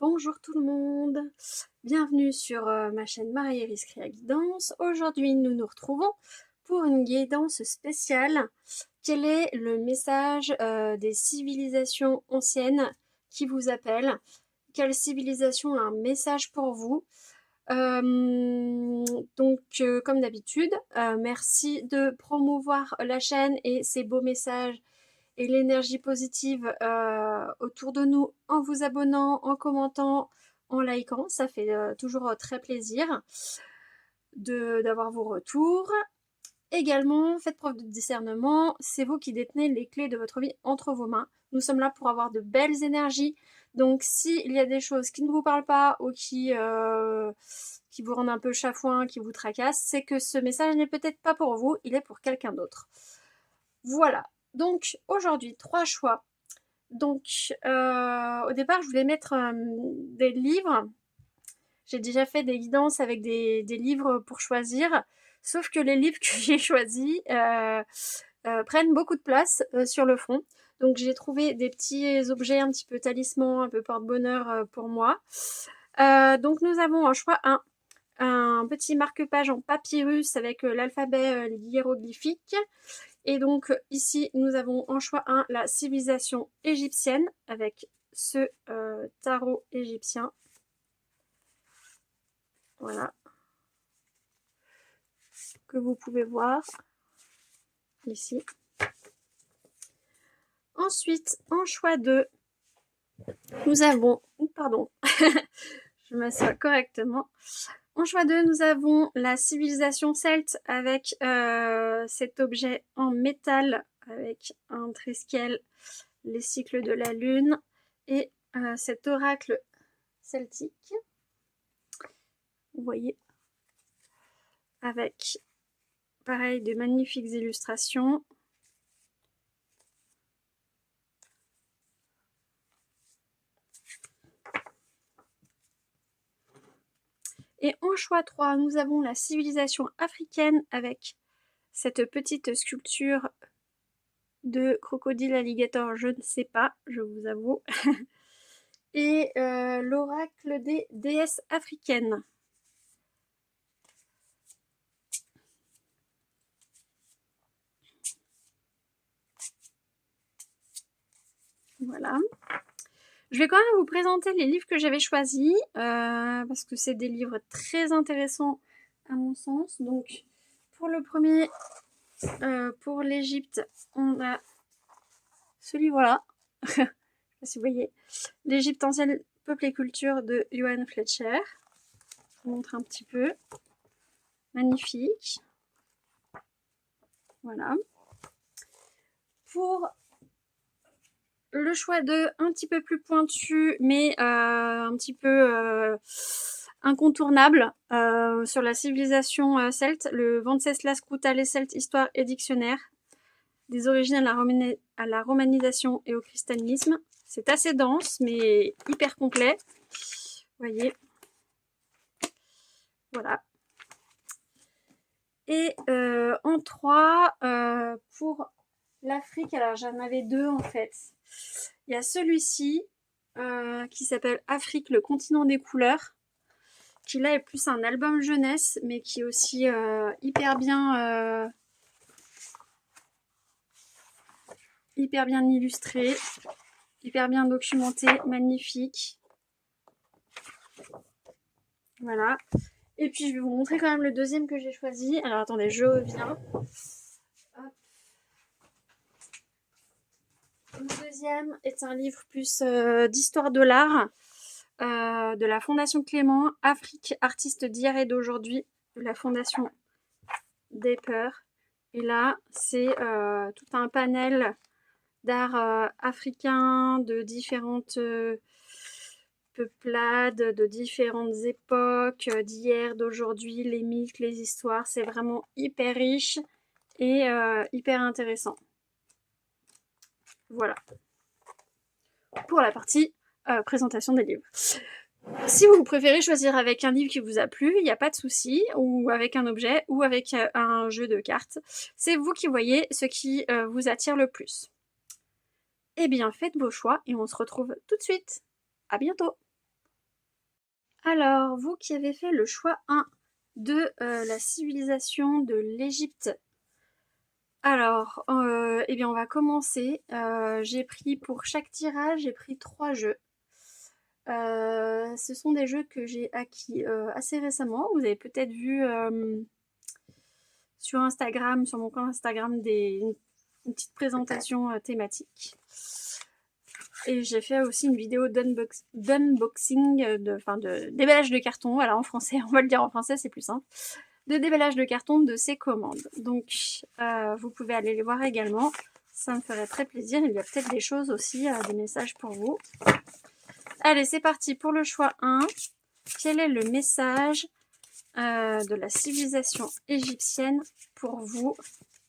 Bonjour tout le monde, bienvenue sur ma chaîne Marie-Iris Créa Guidance. Aujourd'hui nous nous retrouvons pour une guidance spéciale. Quel est le message des civilisations anciennes qui vous appellent? Quelle civilisation a un message pour vous? Comme d'habitude, merci de promouvoir la chaîne et ses beaux messages et l'énergie positive autour de nous en vous abonnant, en commentant, en likant. Ça fait toujours très plaisir d'avoir vos retours. Également, faites preuve de discernement. C'est vous qui détenez les clés de votre vie entre vos mains. Nous sommes là pour avoir de belles énergies. Donc, s'il y a des choses qui ne vous parlent pas ou qui vous rendent un peu chafouin, qui vous tracassent, c'est que ce message n'est peut-être pas pour vous, il est pour quelqu'un d'autre. Voilà. Donc, aujourd'hui, 3 choix. Donc, au départ, je voulais mettre des livres. J'ai déjà fait des guidances avec des livres pour choisir. Sauf que les livres que j'ai choisis prennent beaucoup de place sur le fond. Donc, j'ai trouvé des petits objets un petit peu talismans, un peu porte-bonheur pour moi. Donc, nous avons en choix un petit marque-page en papyrus avec l'alphabet hiéroglyphique. Et donc ici, nous avons en choix la civilisation égyptienne avec ce tarot égyptien. Voilà. Que vous pouvez voir ici. Ensuite, en choix 2, nous avons... Pardon, je m'assois correctement. En choix 2, nous avons la civilisation celte avec cet objet en métal avec un triskel, les cycles de la lune et cet oracle celtique. Vous voyez, avec pareil de magnifiques illustrations. Et en choix 3, nous avons la civilisation africaine avec cette petite sculpture de crocodile alligator, je ne sais pas, je vous avoue. Et l'oracle des déesses africaines. Voilà. Je vais quand même vous présenter les livres que j'avais choisis, parce que c'est des livres très intéressants à mon sens. Donc, pour le premier, pour l'Égypte, on a ce livre-là. Je sais pas si vous voyez. L'Égypte ancienne, peuple et culture de Johan Fletcher. Je vous montre un petit peu. Magnifique. Voilà. Pour le choix de un petit peu plus pointu, mais un petit peu incontournable sur la civilisation celte, le Venceslas Kouta, les Celtes, histoire et dictionnaire, des origines à la romanisation et au christianisme. C'est assez dense, mais hyper complet. Vous voyez. Voilà. Et en 3, pour l'Afrique, alors j'en avais 2 en fait. Il y a celui-ci qui s'appelle Afrique, le continent des couleurs, qui là est plus un album jeunesse, mais qui est aussi hyper bien illustré, hyper bien documenté, magnifique. Voilà. Et puis je vais vous montrer quand même le deuxième que j'ai choisi. Alors attendez, je reviens. Le deuxième est un livre plus d'histoire de l'art de la Fondation Clément, Afrique, artistes d'hier et d'aujourd'hui, de la Fondation des Peurs. Et là, c'est tout un panel d'art africain, de différentes peuplades, de différentes époques, d'hier, d'aujourd'hui, les mythes, les histoires. C'est vraiment hyper riche et hyper intéressant. Voilà. Pour la partie présentation des livres. Si vous préférez choisir avec un livre qui vous a plu, il n'y a pas de souci, ou avec un objet, ou avec un jeu de cartes. C'est vous qui voyez ce qui vous attire le plus. Eh bien, faites vos choix et on se retrouve tout de suite. À bientôt! Alors, vous qui avez fait le choix 1 de la civilisation de l'Égypte. Alors, eh bien, on va commencer. J'ai pris pour chaque tirage, j'ai pris 3 jeux. Ce sont des jeux que j'ai acquis assez récemment. Vous avez peut-être vu sur Instagram, sur mon compte Instagram, une petite présentation thématique. Et j'ai fait aussi une vidéo d'unboxing, de déballage de carton. Voilà, en français, on va le dire en français, c'est plus simple. De déballage de carton de ces commandes. Donc, vous pouvez aller les voir également. Ça me ferait très plaisir. Il y a peut-être des choses aussi, des messages pour vous. Allez, c'est parti pour le choix 1. Quel est le message de la civilisation égyptienne pour vous?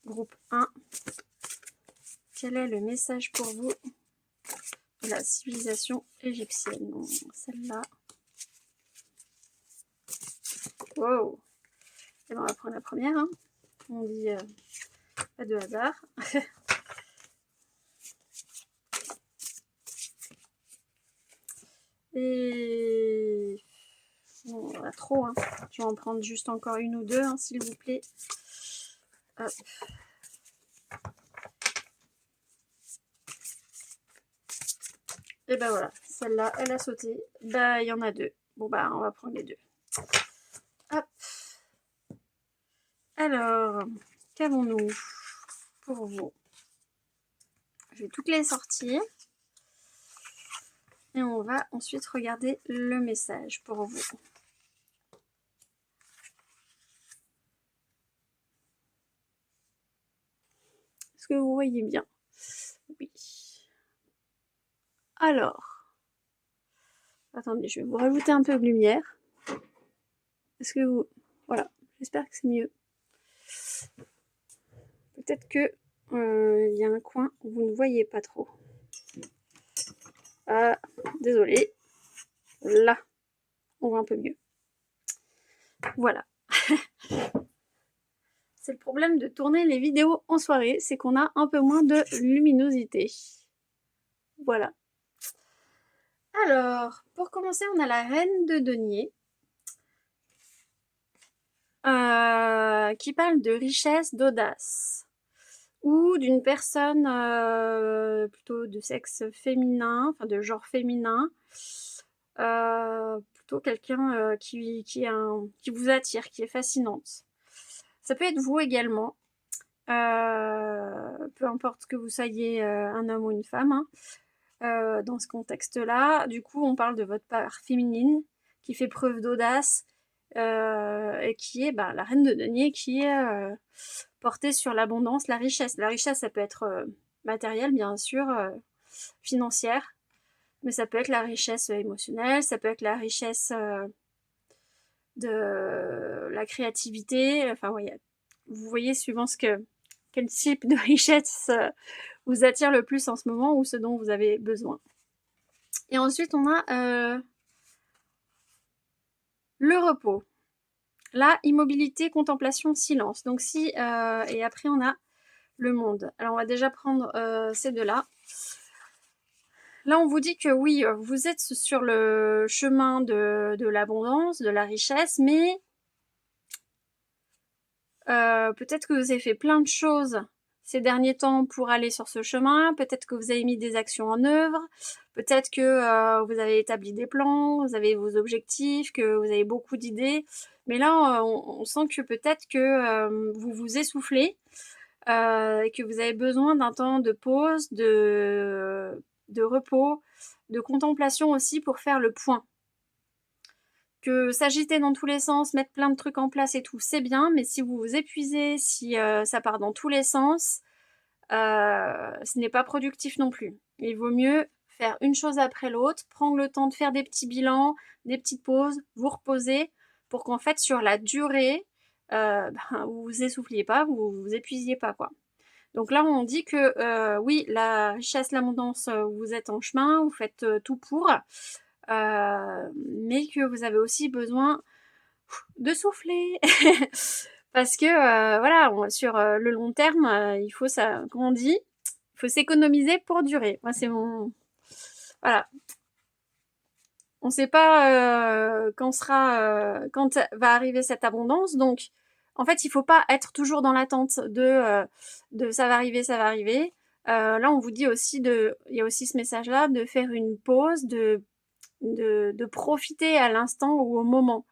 Groupe 1. Quel est le message pour vous de la civilisation égyptienne? Donc, celle-là. Wow. Et ben, on va prendre la première. Hein. On dit pas de hasard. Et bon, on a trop. Hein. Je vais en prendre juste encore une ou deux, hein, s'il vous plaît. Hop. Et ben voilà, celle-là, elle a sauté. Bah, il y en a deux. Bon, bah, on va prendre les deux. Hop. Alors, qu'avons-nous pour vous? Je vais toutes les sortir. Et on va ensuite regarder le message pour vous. Est-ce que vous voyez bien? Oui. Alors, attendez, je vais vous rajouter un peu de lumière. Est-ce que vous... Voilà, j'espère que c'est mieux. Peut-être que il y a un coin où vous ne voyez pas trop. Ah, désolé. Là, on voit un peu mieux. Voilà. C'est le problème de tourner les vidéos en soirée, c'est qu'on a un peu moins de luminosité. Voilà. Alors, pour commencer, on a la reine de denier. Qui parle de richesse, d'audace. Ou d'une personne plutôt de sexe féminin, enfin de genre féminin. Plutôt quelqu'un qui vous attire, qui est fascinante. Ça peut être vous également. Peu importe que vous soyez un homme ou une femme. Hein. Dans ce contexte-là, du coup, on parle de votre part féminine qui fait preuve d'audace et qui est la reine de denier, qui est portée sur l'abondance, la richesse. La richesse, ça peut être matérielle, bien sûr, financière, mais ça peut être la richesse émotionnelle, ça peut être la richesse de la créativité. Enfin, ouais, vous voyez, suivant quel type de richesse vous attire le plus en ce moment ou ce dont vous avez besoin. Et ensuite, on a le repos. Là, immobilité, contemplation, silence. Donc si, et après, on a le monde. Alors, on va déjà prendre ces deux-là. Là, on vous dit que oui, vous êtes sur le chemin de l'abondance, de la richesse, mais peut-être que vous avez fait plein de choses ces derniers temps pour aller sur ce chemin. Peut-être que vous avez mis des actions en œuvre. Peut-être que vous avez établi des plans, vous avez vos objectifs, que vous avez beaucoup d'idées. Mais là, on sent que peut-être que vous vous essoufflez et que vous avez besoin d'un temps de pause, de repos, de contemplation aussi pour faire le point. Que s'agiter dans tous les sens, mettre plein de trucs en place et tout, c'est bien, mais si vous vous épuisez, si ça part dans tous les sens, ce n'est pas productif non plus. Il vaut mieux faire une chose après l'autre, prendre le temps de faire des petits bilans, des petites pauses, vous reposer, pour qu'en fait, sur la durée, vous vous essouffliez pas, vous vous épuisiez pas, quoi. Donc là, on dit que oui, la richesse, l'abondance, vous êtes en chemin, vous faites tout pour, mais que vous avez aussi besoin de souffler. Parce que voilà, sur le long terme, il faut ça, comme on dit, il faut s'économiser pour durer. Moi, c'est mon... Voilà. On sait pas, quand va arriver cette abondance, donc en fait, il faut pas être toujours dans l'attente de «ça va arriver, ça va arriver». Là, on vous dit aussi il y a aussi ce message-là, de faire une pause, de profiter à l'instant ou au moment.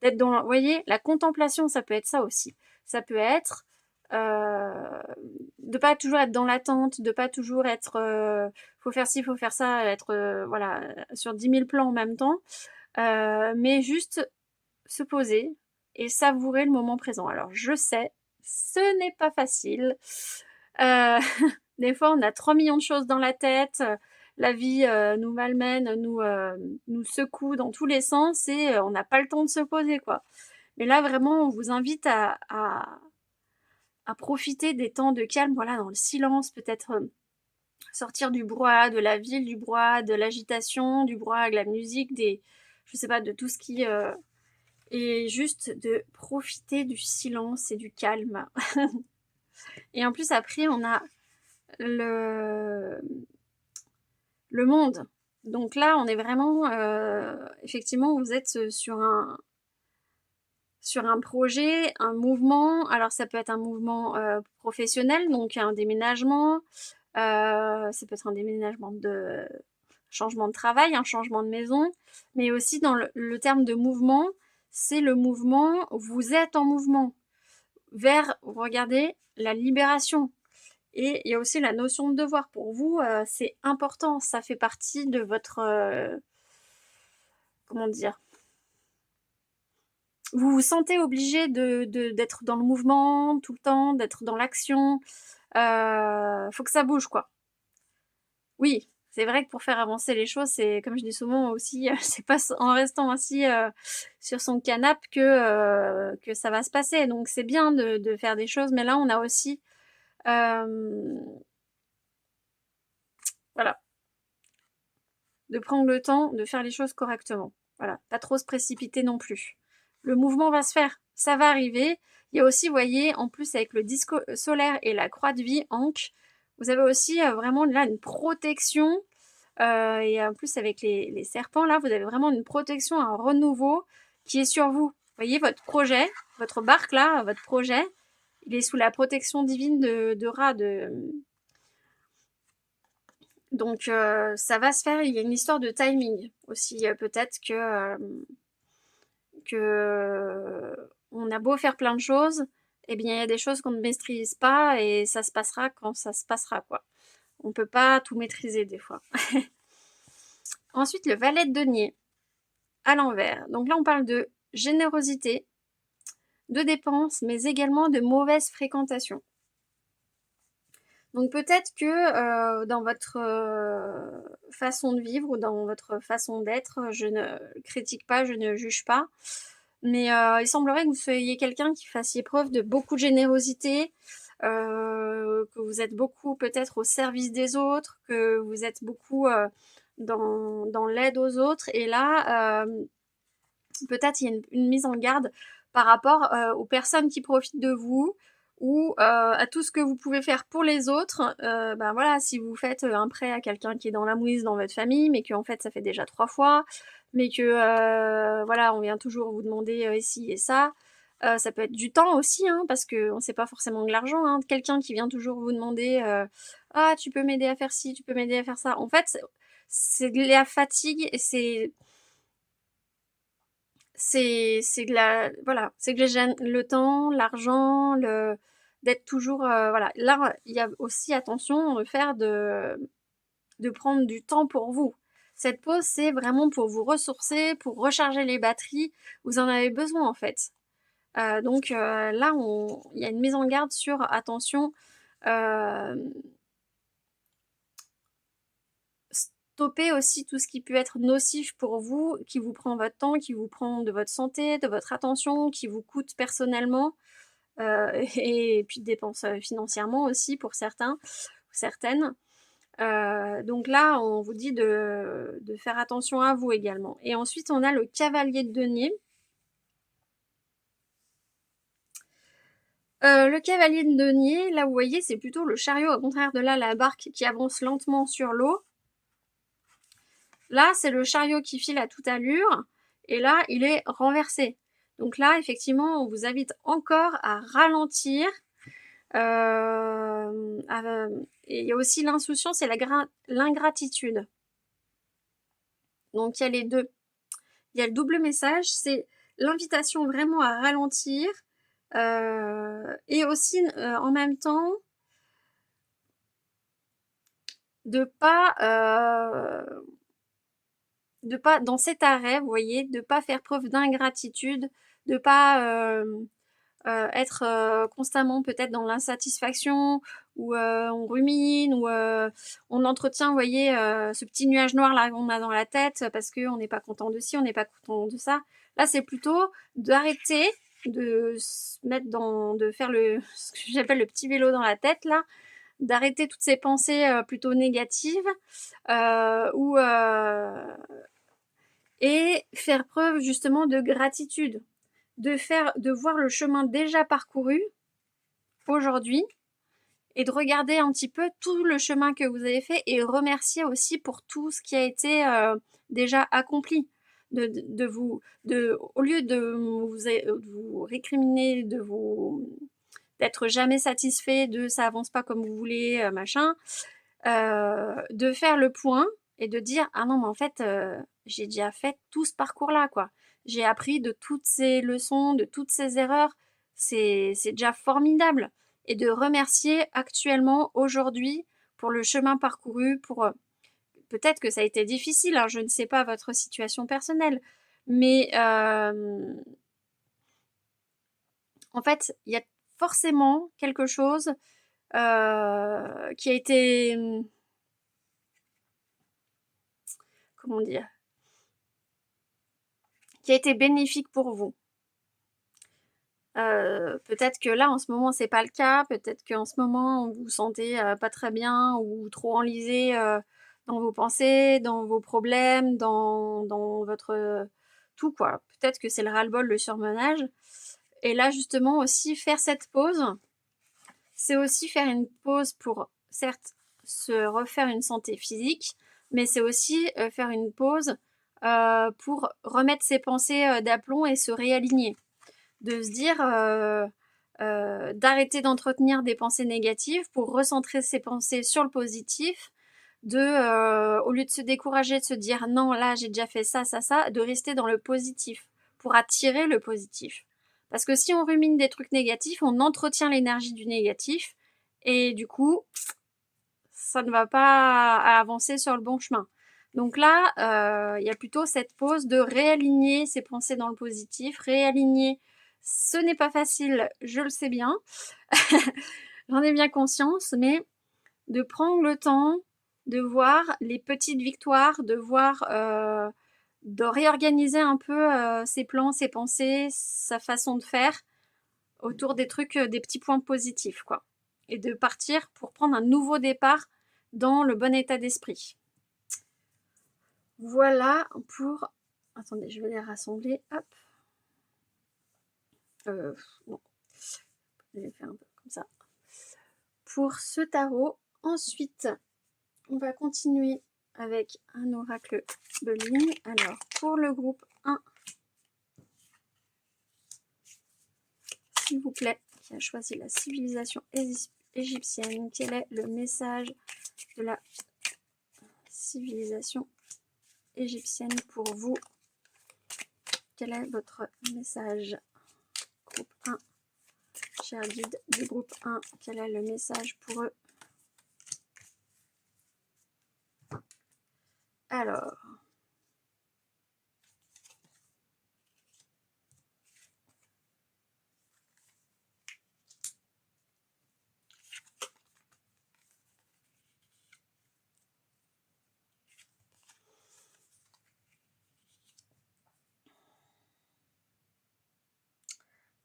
D'être dans, vous voyez, la contemplation, ça peut être ça aussi. Ça peut être de pas toujours être dans l'attente, de pas toujours être faut faire ci, faut faire ça, être voilà, sur 10 000 plans en même temps, mais juste se poser et savourer le moment présent. Alors je sais, ce n'est pas facile. Euh, des fois, on a 3 millions de choses dans la tête. La vie nous malmène, nous secoue dans tous les sens et on n'a pas le temps de se poser, quoi. Mais là, vraiment, on vous invite à profiter des temps de calme, voilà, dans le silence, peut-être sortir du brouhaha de la ville, du brouhaha de l'agitation, du brouhaha de la musique, je sais pas, de tout ce qui et juste de profiter du silence et du calme. Et en plus, après, on a le, le monde. Donc là, on est vraiment, effectivement, vous êtes sur un projet, un mouvement. Alors, ça peut être un mouvement professionnel, donc un déménagement. Ça peut être un déménagement de changement de travail, un changement de maison. Mais aussi, dans le terme de mouvement, c'est le mouvement, vous êtes en mouvement vers, regardez, la libération. Et il y a aussi la notion de devoir. Pour vous, c'est important. Ça fait partie de votre... comment dire, vous vous sentez obligé d'être dans le mouvement tout le temps, d'être dans l'action. Faut que ça bouge, quoi. Oui, c'est vrai que pour faire avancer les choses, c'est, comme je dis souvent aussi, c'est pas en restant assis sur son canapé que ça va se passer. Donc c'est bien de faire des choses, mais là on a aussi, voilà, de prendre le temps de faire les choses correctement. Voilà, pas trop se précipiter non plus. Le mouvement va se faire, ça va arriver. Il y a aussi, vous voyez, en plus avec le disque solaire et la croix de vie, Ankh, vous avez aussi vraiment là une protection. Et en plus avec les serpents, là, vous avez vraiment une protection, un renouveau qui est sur vous. Vous voyez, votre projet, votre barque, là, votre projet, il est sous la protection divine de Ra, donc ça va se faire. Il y a une histoire de timing aussi. Peut-être que on a beau faire plein de choses, eh bien il y a des choses qu'on ne maîtrise pas et ça se passera quand ça se passera, quoi. On peut pas tout maîtriser des fois. Ensuite, le valet de denier à l'envers. Donc là, on parle de générosité, de dépenses, mais également de mauvaise fréquentation. Donc peut-être que dans votre façon de vivre ou dans votre façon d'être, je ne critique pas, je ne juge pas, mais il semblerait que vous soyez quelqu'un qui fassiez preuve de beaucoup de générosité, que vous êtes beaucoup peut-être au service des autres, que vous êtes beaucoup dans l'aide aux autres. Et là, peut-être il y a une mise en garde par rapport aux personnes qui profitent de vous ou à tout ce que vous pouvez faire pour les autres. Ben voilà, si vous faites un prêt à quelqu'un qui est dans la mouise dans votre famille, mais qu'en fait ça fait déjà 3 fois, mais que voilà, on vient toujours vous demander ici et ça. Ça peut être du temps aussi, hein, parce qu'on sait pas forcément de l'argent. Hein. Quelqu'un qui vient toujours vous demander ah, tu peux m'aider à faire ci, tu peux m'aider à faire ça. En fait, c'est de la fatigue et c'est de la voilà, c'est que le temps, l'argent, d'être toujours voilà. Là, il y a aussi attention de prendre du temps pour vous. Cette pause, c'est vraiment pour vous ressourcer, pour recharger les batteries. Vous en avez besoin en fait. Donc là, il y a une mise en garde sur attention. Euh, Stopper aussi tout ce qui peut être nocif pour vous, qui vous prend votre temps, qui vous prend de votre santé, de votre attention, qui vous coûte personnellement, et puis dépenses financièrement aussi pour certains, certaines. Donc là, on vous dit de faire attention à vous également. Et ensuite, on a le cavalier de denier. Le cavalier de denier, là, vous voyez, c'est plutôt le chariot, au contraire de là, la barque qui avance lentement sur l'eau. Là, c'est le chariot qui file à toute allure, et là, il est renversé. Donc là, effectivement, on vous invite encore à ralentir. Et il y a aussi l'insouciance et l'ingratitude. Donc il y a les deux. Il y a le double message, c'est l'invitation vraiment à ralentir, et aussi en même temps de pas dans cet arrêt, vous voyez, de pas faire preuve d'ingratitude, de pas être constamment peut-être dans l'insatisfaction, ou on rumine, ou on entretient, vous voyez, ce petit nuage noir là qu'on a dans la tête parce qu'on n'est pas content de ci, on n'est pas content de ça. Là, c'est plutôt d'arrêter de se mettre de faire ce que j'appelle le petit vélo dans la tête là, d'arrêter toutes ces pensées plutôt négatives, ou et faire preuve justement de gratitude, de voir le chemin déjà parcouru aujourd'hui, et de regarder un petit peu tout le chemin que vous avez fait et remercier aussi pour tout ce qui a été déjà accompli. Au lieu de vous récriminer, d'être jamais satisfait de ça avance pas comme vous voulez, machin, de faire le point et de dire ah non mais en fait j'ai déjà fait tout ce parcours là quoi. J'ai appris de toutes ces leçons, de toutes ces erreurs. C'est déjà formidable. Et de remercier actuellement, aujourd'hui, pour le chemin parcouru, pour peut-être que ça a été difficile, hein, je ne sais pas votre situation personnelle, mais en fait, il y a forcément quelque chose qui a été, comment dire, qui a été bénéfique pour vous. Peut-être que là, en ce moment, c'est pas le cas. Peut-être qu'en ce moment, vous vous sentez pas très bien ou trop enlisé dans vos pensées, dans vos problèmes, dans votre tout, quoi. Peut-être que c'est le ras-le-bol, le surmenage. Et là, justement, aussi, faire cette pause, c'est aussi faire une pause pour, certes, se refaire une santé physique, mais c'est aussi faire une pause pour remettre ses pensées d'aplomb et se réaligner. De se dire d'arrêter d'entretenir des pensées négatives pour recentrer ses pensées sur le positif, au lieu de se décourager, de se dire non, là j'ai déjà fait ça, ça, ça, de rester dans le positif pour attirer le positif. Parce que si on rumine des trucs négatifs, on entretient l'énergie du négatif et du coup, ça ne va pas avancer sur le bon chemin. Donc là, il y a plutôt cette pause de réaligner ses pensées dans le positif, réaligner. Ce n'est pas facile, je le sais bien, j'en ai bien conscience, mais de prendre le temps de voir les petites victoires, de réorganiser un peu ses plans, ses pensées, sa façon de faire autour des trucs, des petits points positifs, quoi. Et de partir pour prendre un nouveau départ dans le bon état d'esprit. Voilà pour... Attendez, je vais les rassembler. Hop. Non. Je vais faire un peu comme ça. Pour ce tarot. Ensuite, on va continuer avec un oracle de ligne. Alors, pour le groupe 1, s'il vous plaît, qui a choisi la civilisation égyptienne, quel est le message de la civilisation égyptienne pour vous? Quel est votre message? Groupe 1, cher guide du groupe 1, quel est le message pour eux? Alors,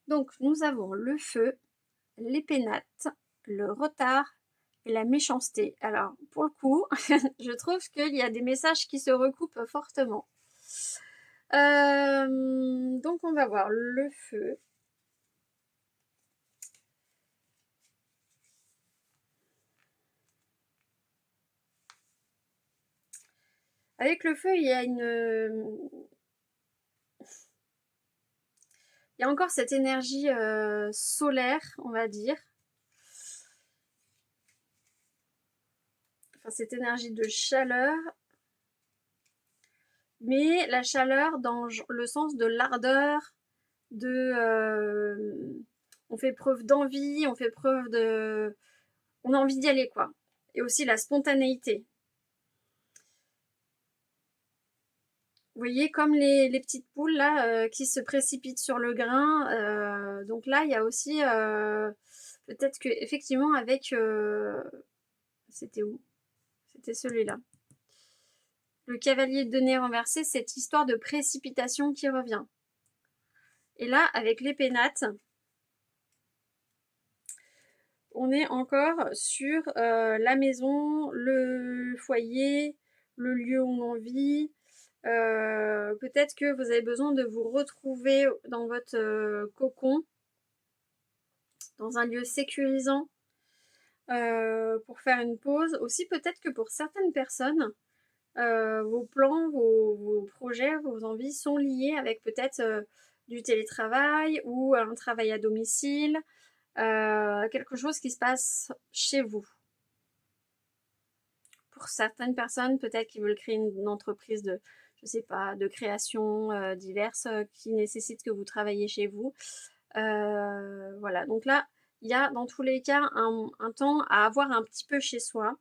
donc nous avons le feu, les pénates, le retard et la méchanceté. Alors, pour le coup, je trouve qu'il y a des messages qui se recoupent fortement. Donc, on va voir le feu. Avec le feu, il y a encore cette énergie solaire, on va dire. Enfin, cette énergie de chaleur. Mais la chaleur dans le sens de l'ardeur, on fait preuve d'envie, on fait preuve de... On a envie d'y aller, quoi. Et aussi la spontanéité. Vous voyez, comme les petites poules, là, qui se précipitent sur le grain. Donc là, il y a aussi... peut-être que effectivement avec... c'était où? C'était celui-là. Le cavalier de denier renversé, cette histoire de précipitation qui revient. Et là, avec les pénates, on est encore sur la maison, le foyer, le lieu où on vit. Peut-être que vous avez besoin de vous retrouver dans votre cocon, dans un lieu sécurisant pour faire une pause. Aussi, peut-être que pour certaines personnes, vos plans, vos projets, vos envies sont liés avec peut-être du télétravail ou un travail à domicile, quelque chose qui se passe chez vous. Pour certaines personnes, peut-être qu'ils veulent créer une entreprise de, je sais pas, de création diverses qui nécessitent que vous travaillez chez vous. Voilà, donc là, il y a dans tous les cas un temps à avoir un petit peu chez soi.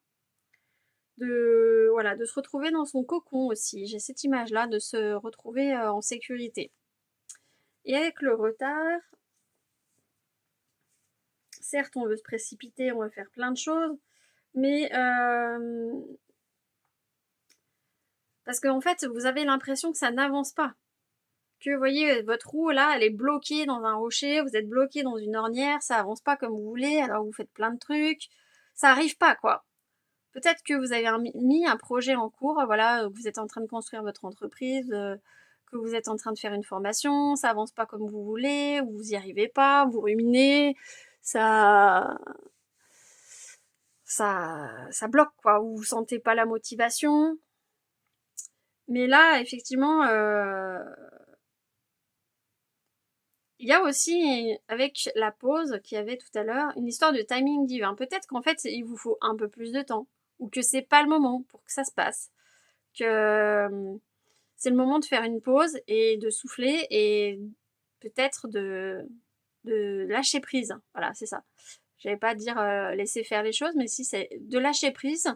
Voilà, de se retrouver dans son cocon aussi. J'ai cette image-là, de se retrouver en sécurité. Et avec le retard, certes, on veut se précipiter, on veut faire plein de choses, mais parce qu'en fait, vous avez l'impression que ça n'avance pas. Que, vous voyez, votre roue, là, elle est bloquée dans un rocher, vous êtes bloqué dans une ornière, ça avance pas comme vous voulez, alors vous faites plein de trucs. Ça arrive pas, quoi. Peut-être que vous avez mis un projet en cours, voilà, vous êtes en train de construire votre entreprise, que vous êtes en train de faire une formation, ça avance pas comme vous voulez, vous y arrivez pas, vous ruminez, ça, ça bloque, quoi. Vous sentez pas la motivation. Mais là, effectivement, il y a aussi, avec la pause qu'il y avait tout à l'heure, une histoire de timing divin. Peut-être qu'en fait, il vous faut un peu plus de temps, ou que c'est pas le moment pour que ça se passe. Que c'est le moment de faire une pause et de souffler et peut-être de lâcher prise. Voilà, c'est ça. Je vais pas dire laisser faire les choses, mais si c'est de lâcher prise,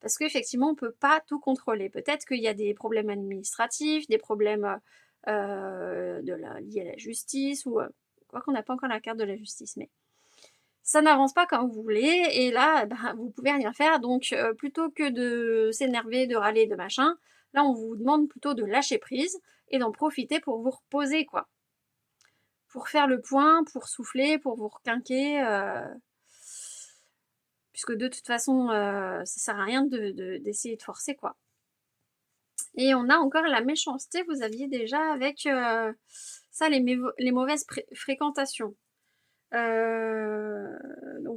parce qu'effectivement, on peut pas tout contrôler. Peut-être qu'il y a des problèmes administratifs, des problèmes liés à la justice, ou quoi qu'on n'a pas encore la carte de la justice, mais ça n'avance pas comme vous voulez, et là, ben, vous pouvez rien faire. Donc, plutôt que de s'énerver, de râler, de machin, là, on vous demande plutôt de lâcher prise et d'en profiter pour vous reposer, quoi. Pour faire le point, pour souffler, pour vous requinquer, puisque de toute façon, ça sert à rien d'essayer de forcer, quoi. Et on a encore la méchanceté, vous aviez déjà avec ça, les mauvaises fréquentations. Donc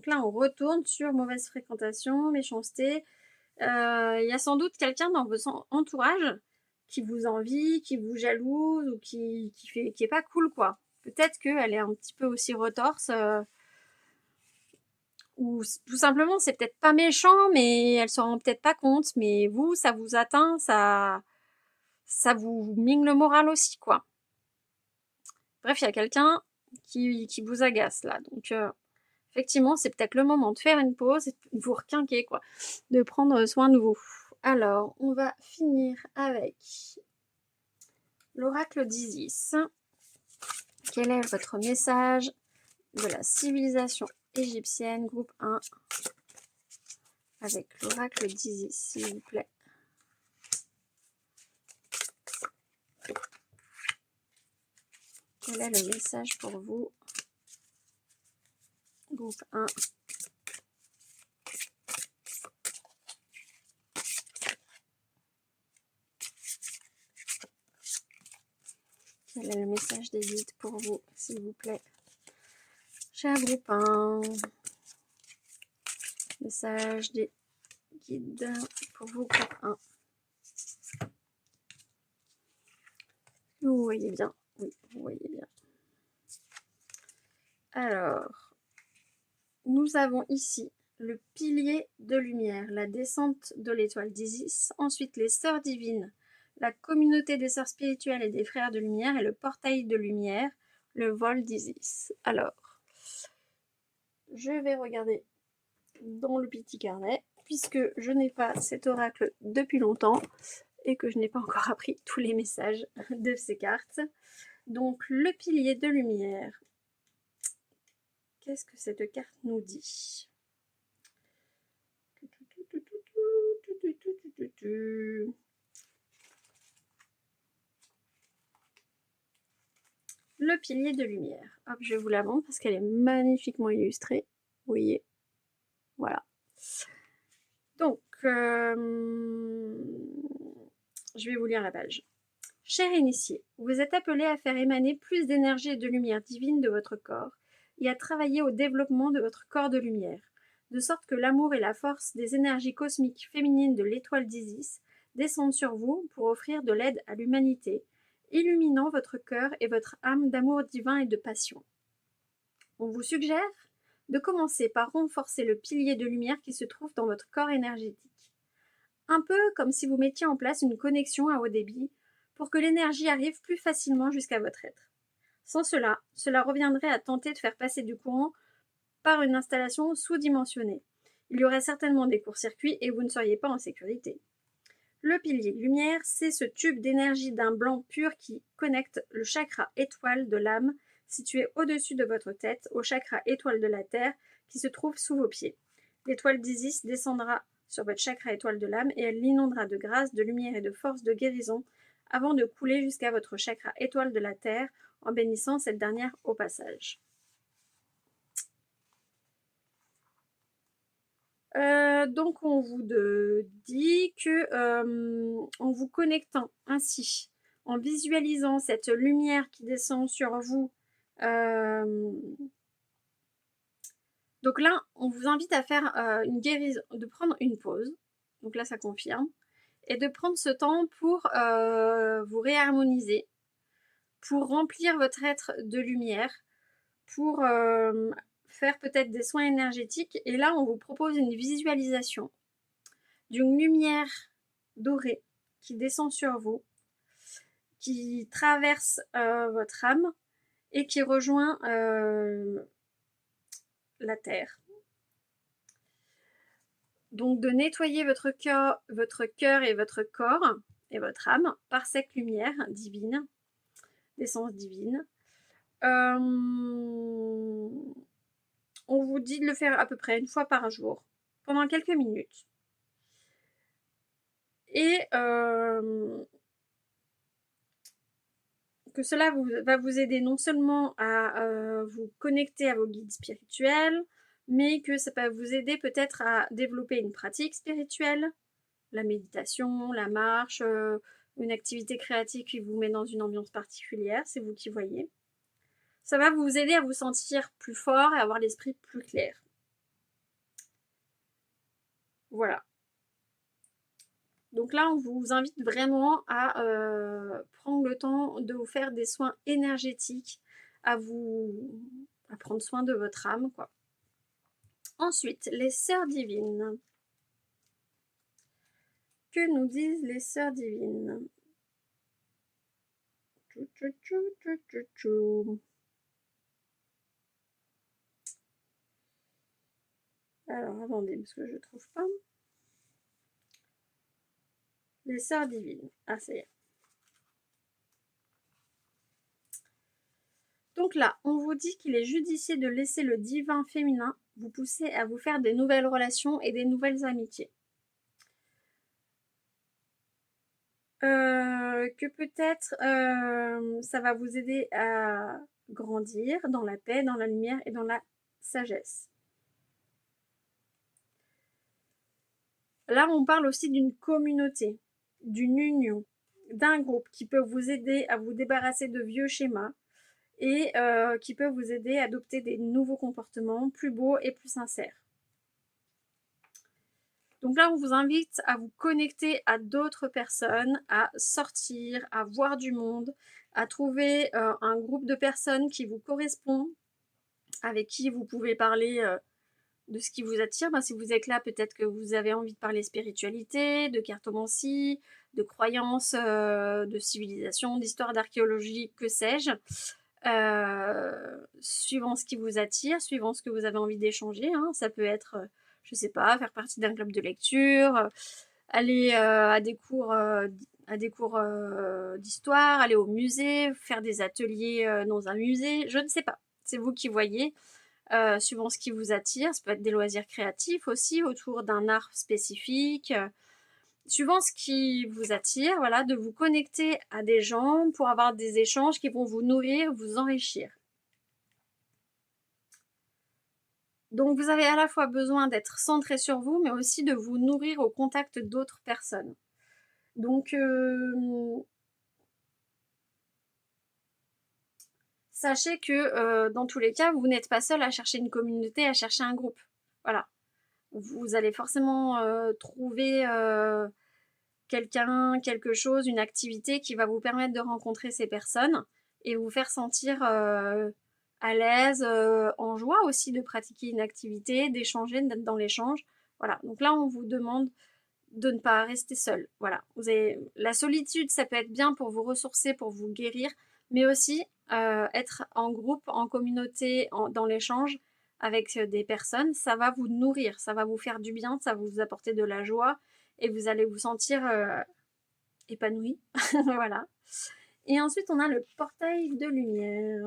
là, on retourne sur mauvaise fréquentation, méchanceté. Il y a sans doute quelqu'un dans votre entourage qui vous envie, qui vous jalouse ou qui est pas cool, quoi. Peut-être qu'elle est un petit peu aussi retorse, ou tout simplement c'est peut-être pas méchant, mais elle s'en rend peut-être pas compte. Mais vous, ça vous atteint, ça vous mine le moral aussi, quoi. Bref, il y a quelqu'un qui vous agace là, donc effectivement, c'est peut-être le moment de faire une pause et de vous requinquer, quoi. De prendre soin de vous. Alors, on va finir avec l'oracle d'Isis. Quel est votre message de la civilisation égyptienne, groupe 1, avec l'oracle d'Isis, s'il vous plaît. Quel est le message pour vous, groupe 1? Quel est le message des guides pour vous, s'il vous plaît? Cher groupe 1. Message des guides pour vous, groupe 1. voyez bien? Oui, vous voyez bien. Alors, nous avons ici le pilier de lumière, la descente de l'étoile d'Isis, ensuite les sœurs divines, la communauté des sœurs spirituelles et des frères de lumière et le portail de lumière, le vol d'Isis. Alors, je vais regarder dans le petit carnet, puisque je n'ai pas cet oracle depuis longtemps et que je n'ai pas encore appris tous les messages de ces cartes. Donc, le pilier de lumière. Qu'est-ce que cette carte nous dit? Le pilier de lumière. Hop, je vais vous la montrer parce qu'elle est magnifiquement illustrée. Vous voyez, voilà. Donc, je vais vous lire la page. Cher initié, vous êtes appelé à faire émaner plus d'énergie et de lumière divine de votre corps et à travailler au développement de votre corps de lumière, de sorte que l'amour et la force des énergies cosmiques féminines de l'étoile d'Isis descendent sur vous pour offrir de l'aide à l'humanité, illuminant votre cœur et votre âme d'amour divin et de passion. On vous suggère de commencer par renforcer le pilier de lumière qui se trouve dans votre corps énergétique. Un peu comme si vous mettiez en place une connexion à haut débit pour que l'énergie arrive plus facilement jusqu'à votre être. Sans cela, cela reviendrait à tenter de faire passer du courant par une installation sous-dimensionnée. Il y aurait certainement des courts-circuits et vous ne seriez pas en sécurité. Le pilier lumière, c'est ce tube d'énergie d'un blanc pur qui connecte le chakra étoile de l'âme situé au-dessus de votre tête au chakra étoile de la terre qui se trouve sous vos pieds. L'étoile d'Isis descendra sur votre chakra étoile de l'âme et elle l'inondera de grâce, de lumière et de force de guérison avant de couler jusqu'à votre chakra étoile de la terre en bénissant cette dernière au passage. Donc on vous dit que en vous connectant ainsi, en visualisant cette lumière qui descend sur vous, donc là on vous invite à faire une guérison, de prendre une pause, donc là ça confirme, et de prendre ce temps pour vous réharmoniser, pour remplir votre être de lumière, pour faire peut-être des soins énergétiques. Et là, on vous propose une visualisation d'une lumière dorée qui descend sur vous, qui traverse votre âme et qui rejoint la terre. Donc de nettoyer votre cœur et votre corps et votre âme par cette lumière divine, d'essence divine. On vous dit de le faire à peu près une fois par jour, pendant quelques minutes. Et que cela va vous aider non seulement à vous connecter à vos guides spirituels, mais que ça va vous aider peut-être à développer une pratique spirituelle, la méditation, la marche, une activité créative qui vous met dans une ambiance particulière, c'est vous qui voyez. Ça va vous aider à vous sentir plus fort et à avoir l'esprit plus clair. Voilà. Donc là, on vous invite vraiment à prendre le temps de vous faire des soins énergétiques, à prendre soin de votre âme, quoi. Ensuite, les sœurs divines. Que nous disent les sœurs divines? Alors, attendez, parce que je ne trouve pas. Les sœurs divines. Ah, ça y est. Donc là, on vous dit qu'il est judicieux de laisser le divin féminin vous pousser à vous faire des nouvelles relations et des nouvelles amitiés. Que peut-être ça va vous aider à grandir dans la paix, dans la lumière et dans la sagesse. Là, on parle aussi d'une communauté, d'une union, d'un groupe qui peut vous aider à vous débarrasser de vieux schémas et qui peut vous aider à adopter des nouveaux comportements plus beaux et plus sincères. Donc là, on vous invite à vous connecter à d'autres personnes, à sortir, à voir du monde, à trouver un groupe de personnes qui vous correspond, avec qui vous pouvez parler de ce qui vous attire. Ben, si vous êtes là, peut-être que vous avez envie de parler spiritualité, de cartomancie, de croyances, de civilisation, d'histoire, d'archéologie, que sais-je. Suivant ce qui vous attire, suivant ce que vous avez envie d'échanger, hein. Ça peut être, je sais pas, faire partie d'un club de lecture, aller à des cours d'histoire, aller au musée, faire des ateliers dans un musée, je ne sais pas. C'est vous qui voyez, suivant ce qui vous attire. Ça peut être des loisirs créatifs aussi autour d'un art spécifique. Suivant ce qui vous attire, voilà, de vous connecter à des gens pour avoir des échanges qui vont vous nourrir, vous enrichir. Donc vous avez à la fois besoin d'être centré sur vous, mais aussi de vous nourrir au contact d'autres personnes. Donc sachez que dans tous les cas, vous n'êtes pas seul à chercher une communauté, à chercher un groupe. Voilà. Vous allez forcément trouver quelqu'un, quelque chose, une activité qui va vous permettre de rencontrer ces personnes et vous faire sentir à l'aise, en joie aussi de pratiquer une activité, d'échanger, d'être dans l'échange. Voilà. Donc là, on vous demande de ne pas rester seul. Voilà. Vous avez... La solitude, ça peut être bien pour vous ressourcer, pour vous guérir, mais aussi être en groupe, en communauté, dans l'échange avec des personnes, ça va vous nourrir, ça va vous faire du bien, ça va vous apporter de la joie et vous allez vous sentir épanoui. Voilà. Et ensuite, on a le portail de lumière.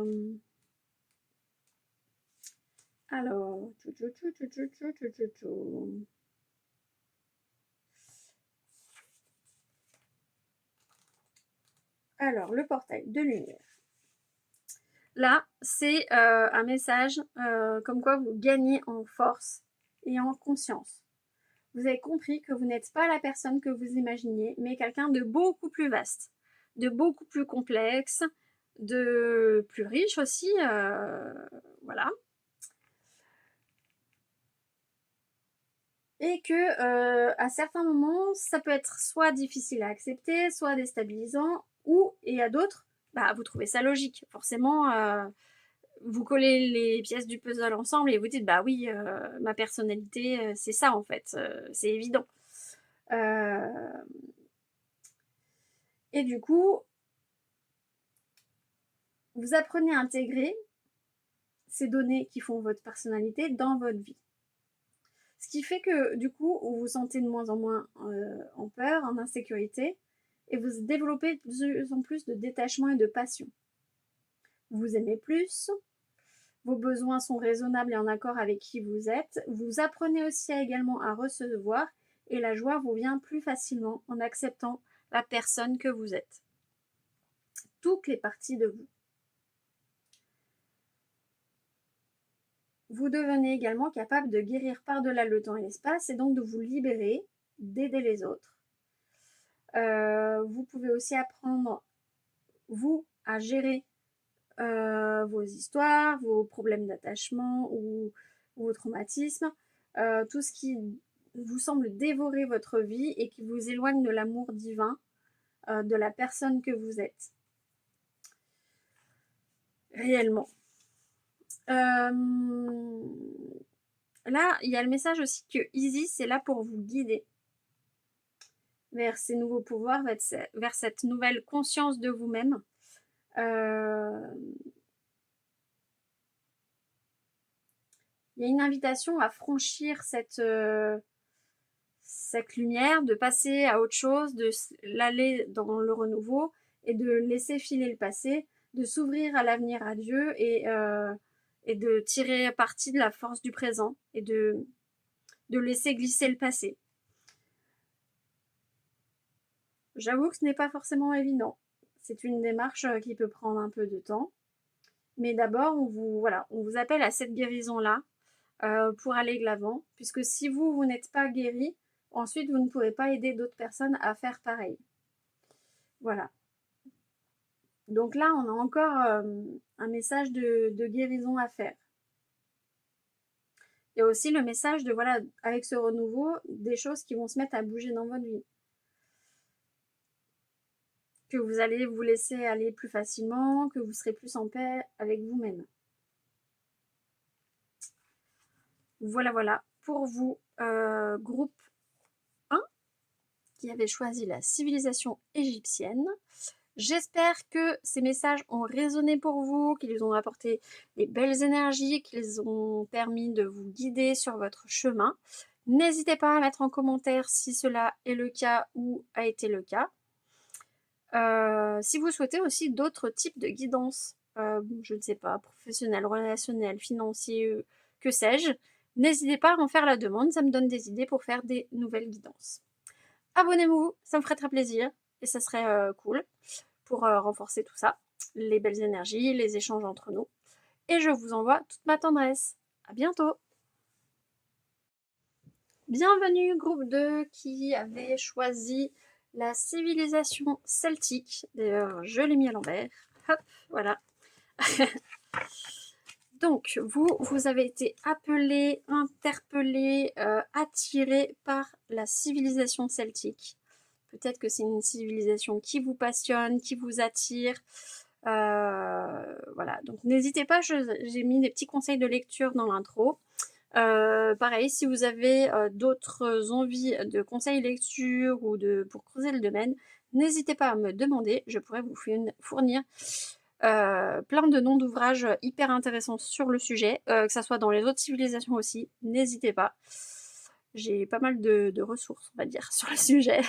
Alors, le portail de lumière. Là, c'est un message comme quoi vous gagnez en force et en conscience. Vous avez compris que vous n'êtes pas la personne que vous imaginiez, mais quelqu'un de beaucoup plus vaste, de beaucoup plus complexe, de plus riche aussi. Voilà. Et que à certains moments, ça peut être soit difficile à accepter, soit déstabilisant, ou, et à d'autres, bah, vous trouvez ça logique. Forcément, vous collez les pièces du puzzle ensemble et vous dites, bah oui, ma personnalité, c'est ça en fait, c'est évident. Et du coup, vous apprenez à intégrer ces données qui font votre personnalité dans votre vie. Ce qui fait que du coup, vous vous sentez de moins en moins en peur, en insécurité, et vous développez de plus en plus de détachement et de passion. Vous aimez plus, vos besoins sont raisonnables et en accord avec qui vous êtes. Vous apprenez aussi également à recevoir et la joie vous vient plus facilement en acceptant la personne que vous êtes. Toutes les parties de vous. Vous devenez également capable de guérir par-delà le temps et l'espace et donc de vous libérer, d'aider les autres. Vous pouvez aussi apprendre, vous, à gérer vos histoires, vos problèmes d'attachement ou vos traumatismes, tout ce qui vous semble dévorer votre vie et qui vous éloigne de l'amour divin, de la personne que vous êtes. Réellement. Là, il y a le message aussi que Isis est là pour vous guider vers ces nouveaux pouvoirs, vers cette nouvelle conscience de vous-même. Il y a une invitation à franchir cette lumière, de passer à autre chose, de l'aller dans le renouveau et de laisser filer le passé, de s'ouvrir à l'avenir, à Dieu et de tirer parti de la force du présent et de laisser glisser le passé. J'avoue que ce n'est pas forcément évident. C'est une démarche qui peut prendre un peu de temps. Mais d'abord, on vous appelle à cette guérison-là pour aller de l'avant. Puisque si vous n'êtes pas guéri, ensuite, vous ne pourrez pas aider d'autres personnes à faire pareil. Voilà. Donc là, on a encore un message de guérison à faire. Il y a aussi le message de, voilà, avec ce renouveau, des choses qui vont se mettre à bouger dans votre vie. Que vous allez vous laisser aller plus facilement, que vous serez plus en paix avec vous-même. Voilà, voilà, pour vous, groupe 1, qui avait choisi la civilisation égyptienne. J'espère que ces messages ont résonné pour vous, qu'ils ont apporté des belles énergies, qu'ils ont permis de vous guider sur votre chemin. N'hésitez pas à mettre en commentaire si cela est le cas ou a été le cas. Si vous souhaitez aussi d'autres types de guidance, je ne sais pas, professionnel, relationnel, financier, que sais-je, n'hésitez pas à en faire la demande, ça me donne des idées pour faire des nouvelles guidances. Abonnez-vous, ça me ferait très plaisir et ça serait cool pour renforcer tout ça, les belles énergies, les échanges entre nous. Et je vous envoie toute ma tendresse. À bientôt! Bienvenue, groupe 2 qui avait choisi la civilisation celtique. D'ailleurs, je l'ai mis à l'envers. Hop, voilà. Donc, vous avez été appelé, interpellé, attiré par la civilisation celtique. Peut-être que c'est une civilisation qui vous passionne, qui vous attire. Voilà, donc n'hésitez pas, j'ai mis des petits conseils de lecture dans l'intro. Pareil, si vous avez d'autres envies de conseils lecture ou pour creuser le domaine, n'hésitez pas à me demander, je pourrais vous fournir plein de noms d'ouvrages hyper intéressants sur le sujet, que ça soit dans les autres civilisations aussi, n'hésitez pas. J'ai pas mal de ressources, on va dire, sur le sujet,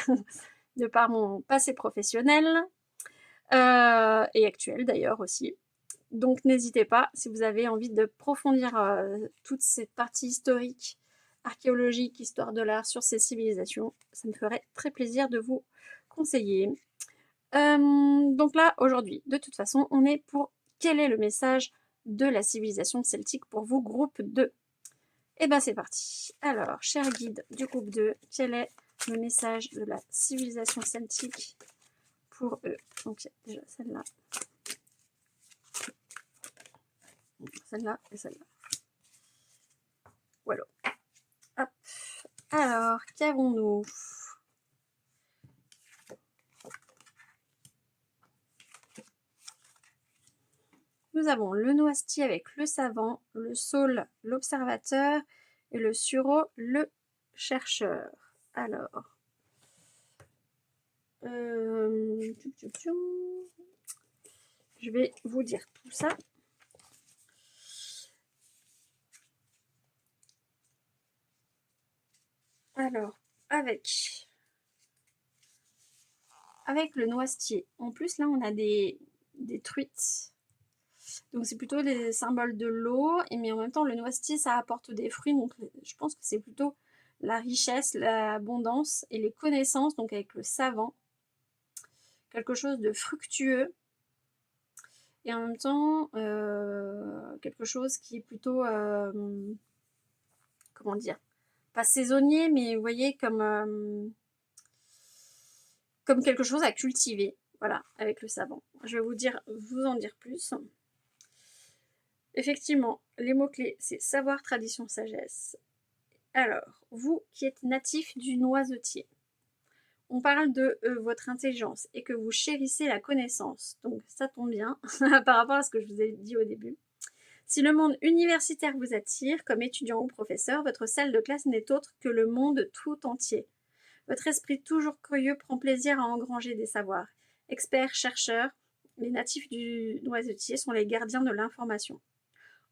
de par mon passé professionnel, et actuel d'ailleurs aussi. Donc n'hésitez pas, si vous avez envie de approfondir toute cette partie historique, archéologique, histoire de l'art sur ces civilisations, ça me ferait très plaisir de vous conseiller. Donc là, aujourd'hui, de toute façon, on est pour quel est le message de la civilisation celtique pour vous, groupe 2. Et ben c'est parti. Alors, cher guide du groupe 2, quel est le message de la civilisation celtique pour eux? Donc déjà celle-là. Celle-là et celle-là. Voilà. Hop. Alors, qu'avons-nous? Nous avons le noisetier avec le savant, le saule, l'observateur, et le sureau, le chercheur. Alors, je vais vous dire tout ça. Alors, avec le noisetier, en plus là on a des truites. Donc c'est plutôt des symboles de l'eau, mais en même temps le noisetier ça apporte des fruits, donc je pense que c'est plutôt la richesse, l'abondance et les connaissances, donc avec le savant. Quelque chose de fructueux et en même temps quelque chose qui est plutôt, comment dire, pas saisonnier, mais vous voyez comme quelque chose à cultiver, voilà, avec le savant. Je vais vous en dire plus. Effectivement, les mots-clés, c'est savoir, tradition, sagesse. Alors, vous qui êtes natif du noisetier, on parle de votre intelligence et que vous chérissez la connaissance. Donc ça tombe bien par rapport à ce que je vous ai dit au début. Si le monde universitaire vous attire, comme étudiant ou professeur, votre salle de classe n'est autre que le monde tout entier. Votre esprit toujours curieux prend plaisir à engranger des savoirs. Experts, chercheurs, les natifs du noisetier sont les gardiens de l'information.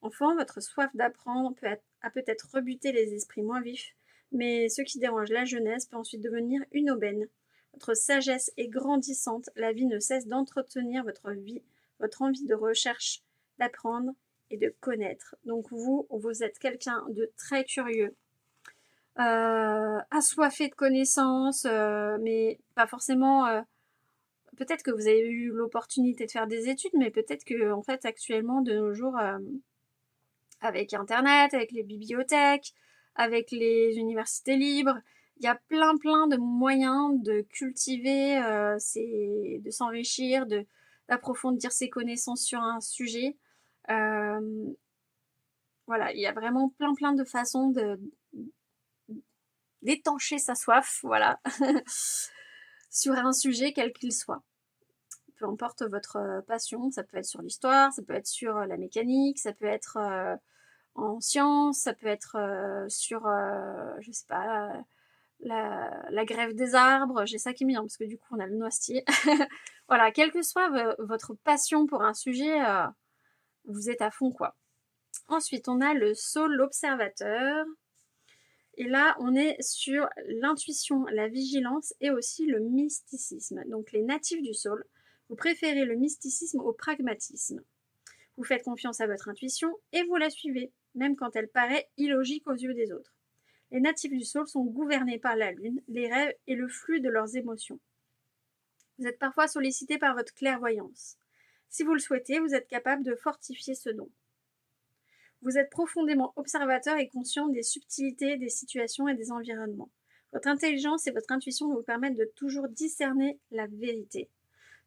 Enfant, votre soif d'apprendre a peut-être rebuté les esprits moins vifs, mais ce qui dérange la jeunesse peut ensuite devenir une aubaine. Votre sagesse est grandissante, la vie ne cesse d'entretenir votre envie de recherche, d'apprendre et de connaître. Donc vous êtes quelqu'un de très curieux, assoiffé de connaissances, mais pas forcément... peut-être que vous avez eu l'opportunité de faire des études, mais peut-être que en fait actuellement de nos jours, avec internet, avec les bibliothèques, avec les universités libres, il y a plein de moyens de cultiver, de s'enrichir, d'approfondir ses connaissances sur un sujet. Voilà, il y a vraiment plein de façons d'étancher sa soif, voilà, sur un sujet quel qu'il soit. Peu importe votre passion, ça peut être sur l'histoire, ça peut être sur la mécanique, ça peut être en sciences, ça peut être sur, je sais pas, la grève des arbres, j'ai ça qui me vient, parce que du coup on a le noisetier. Voilà, quelle que soit votre passion pour un sujet, vous êtes à fond, quoi. Ensuite, on a le saule, l'observateur. Et là, on est sur l'intuition, la vigilance et aussi le mysticisme. Donc les natifs du saule, vous préférez le mysticisme au pragmatisme. Vous faites confiance à votre intuition et vous la suivez, même quand elle paraît illogique aux yeux des autres. Les natifs du saule sont gouvernés par la lune, les rêves et le flux de leurs émotions. Vous êtes parfois sollicité par votre clairvoyance. Si vous le souhaitez, vous êtes capable de fortifier ce don. Vous êtes profondément observateur et conscient des subtilités des situations et des environnements. Votre intelligence et votre intuition vous permettent de toujours discerner la vérité.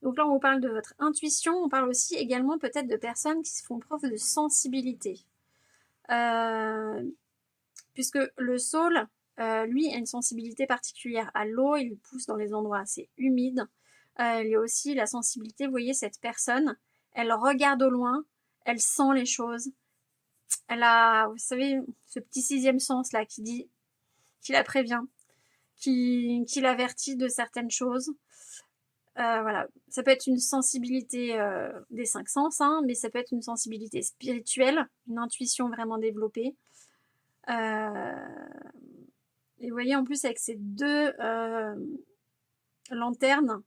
Donc là, on vous parle de votre intuition, on parle aussi également peut-être de personnes qui font preuve de sensibilité. Puisque le saule, lui, a une sensibilité particulière à l'eau, il pousse dans les endroits assez humides. Il y a aussi la sensibilité, vous voyez, cette personne, elle regarde au loin, elle sent les choses, elle a, vous savez, ce petit sixième sens là qui dit, qui la prévient, qui l'avertit de certaines choses. Voilà, ça peut être une sensibilité des cinq sens, hein, mais ça peut être une sensibilité spirituelle, une intuition vraiment développée. Et vous voyez, en plus, avec ces deux lanternes,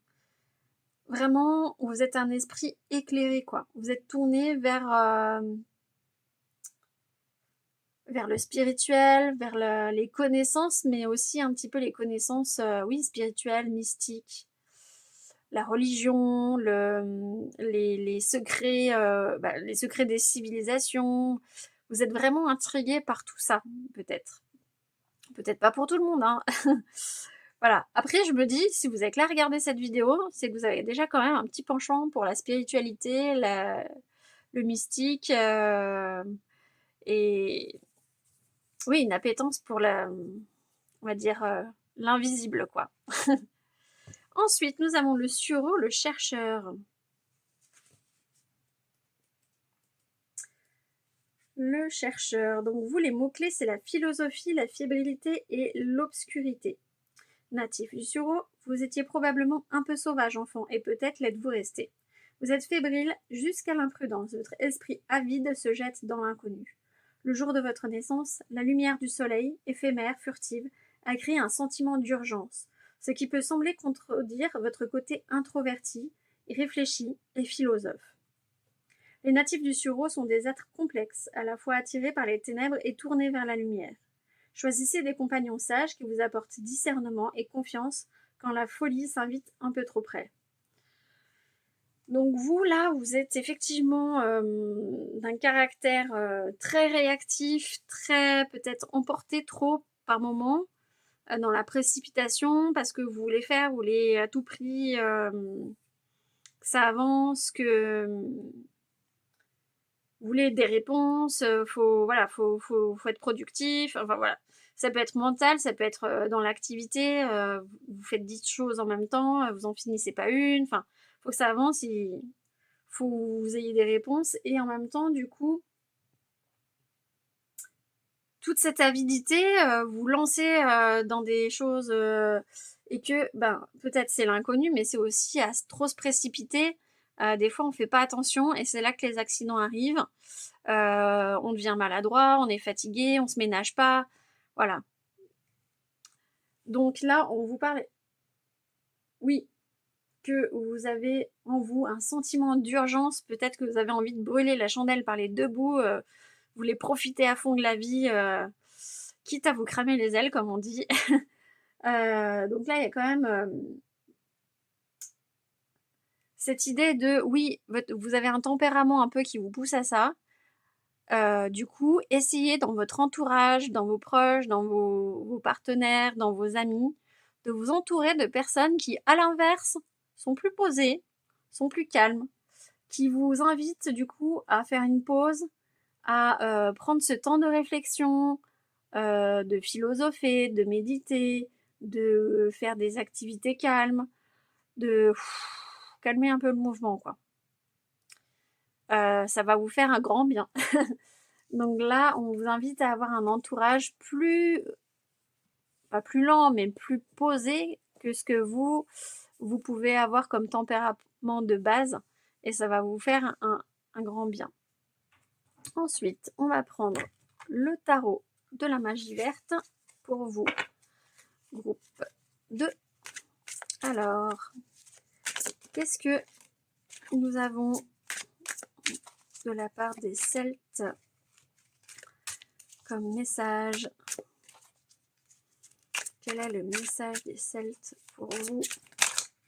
vraiment, vous êtes un esprit éclairé, quoi. Vous êtes tourné vers le spirituel, vers les connaissances, mais aussi un petit peu les connaissances, oui, spirituelles, mystiques, la religion, les secrets, les secrets des civilisations. Vous êtes vraiment intrigué par tout ça, peut-être. Peut-être pas pour tout le monde, hein. Voilà. Après, je me dis, si vous êtes là à regarder cette vidéo, c'est que vous avez déjà quand même un petit penchant pour la spiritualité, le mystique, et oui, une appétence pour on va dire, l'invisible, quoi. Ensuite, nous avons le sureau, le chercheur. Le chercheur. Donc vous, les mots-clés, c'est la philosophie, la fébrilité et l'obscurité. Natif du sureau, vous étiez probablement un peu sauvage, enfant, et peut-être l'êtes-vous resté. Vous êtes fébrile jusqu'à l'imprudence. Votre esprit avide se jette dans l'inconnu. Le jour de votre naissance, la lumière du soleil, éphémère, furtive, a créé un sentiment d'urgence, ce qui peut sembler contredire votre côté introverti, réfléchi et philosophe. Les natifs du sureau sont des êtres complexes, à la fois attirés par les ténèbres et tournés vers la lumière. Choisissez des compagnons sages qui vous apportent discernement et confiance quand la folie s'invite un peu trop près. Donc vous, là, vous êtes effectivement d'un caractère très réactif, très peut-être emporté trop par moment, dans la précipitation, parce que vous voulez à tout prix que ça avance, que vous voulez des réponses, faut être productif, enfin voilà. Ça peut être mental, ça peut être dans l'activité, vous faites 10 choses en même temps, vous en finissez pas une, enfin, faut que ça avance, il faut que vous ayez des réponses et en même temps, du coup, toute cette avidité, vous lancez dans des choses et que, ben, peut-être c'est l'inconnu, mais c'est aussi à trop se précipiter. Des fois, on fait pas attention et c'est là que les accidents arrivent. On devient maladroit, on est fatigué, on se ménage pas, voilà. Donc là, on vous parle, oui, que vous avez en vous un sentiment d'urgence, peut-être que vous avez envie de brûler la chandelle par les deux bouts, vous voulez profiter à fond de la vie, quitte à vous cramer les ailes, comme on dit. Donc là, il y a quand même cette idée de, oui, vous avez un tempérament un peu qui vous pousse à ça. Du coup, essayez dans votre entourage, dans vos proches, dans vos partenaires, dans vos amis, de vous entourer de personnes qui, à l'inverse, sont plus posées, sont plus calmes, qui vous invitent du coup à faire une pause, à prendre ce temps de réflexion, de philosopher, de méditer, de faire des activités calmes, de calmer un peu le mouvement, quoi. Ça va vous faire un grand bien. Donc là, on vous invite à avoir un entourage plus, pas plus lent, mais plus posé que ce que vous pouvez avoir comme tempérament de base. Et ça va vous faire un grand bien. Ensuite, on va prendre le tarot de la magie verte pour vous. Groupe 2. Alors, qu'est-ce que nous avons de la part des Celtes comme message? Quel est le message des Celtes pour vous?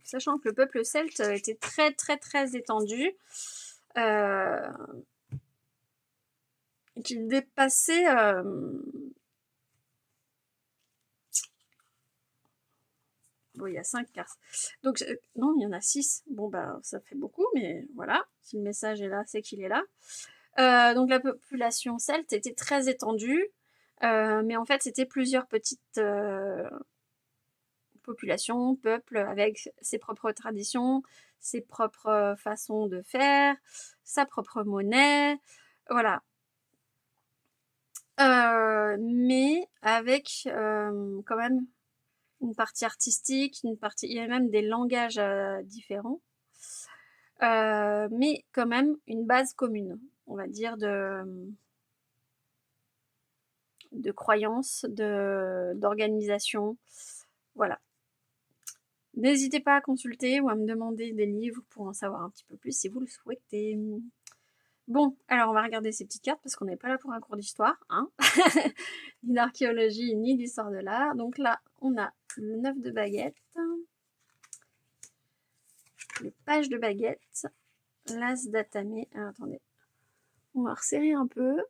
Sachant que le peuple celte était très très très étendu, qu'il dépassait bon, il y a 5 cartes. Donc, non, il y en a 6. Bon, bah, ça fait beaucoup, mais voilà. Si le message est là, c'est qu'il est là. Donc, la population celte était très étendue, mais en fait, c'était plusieurs petites populations, peuples, avec ses propres traditions, ses propres façons de faire, sa propre monnaie, voilà. Mais avec quand même une partie artistique, une partie, il y a même des langages différents, mais quand même une base commune, on va dire, de croyances, d'organisation. Voilà. N'hésitez pas à consulter ou à me demander des livres pour en savoir un petit peu plus si vous le souhaitez. Bon, alors on va regarder ces petites cartes parce qu'on n'est pas là pour un cours d'histoire, hein. Ni d'archéologie, ni d'histoire de l'art. Donc là, on a le 9 de baguette, le page de baguette, l'as d'atamé. Alors attendez, on va resserrer un peu.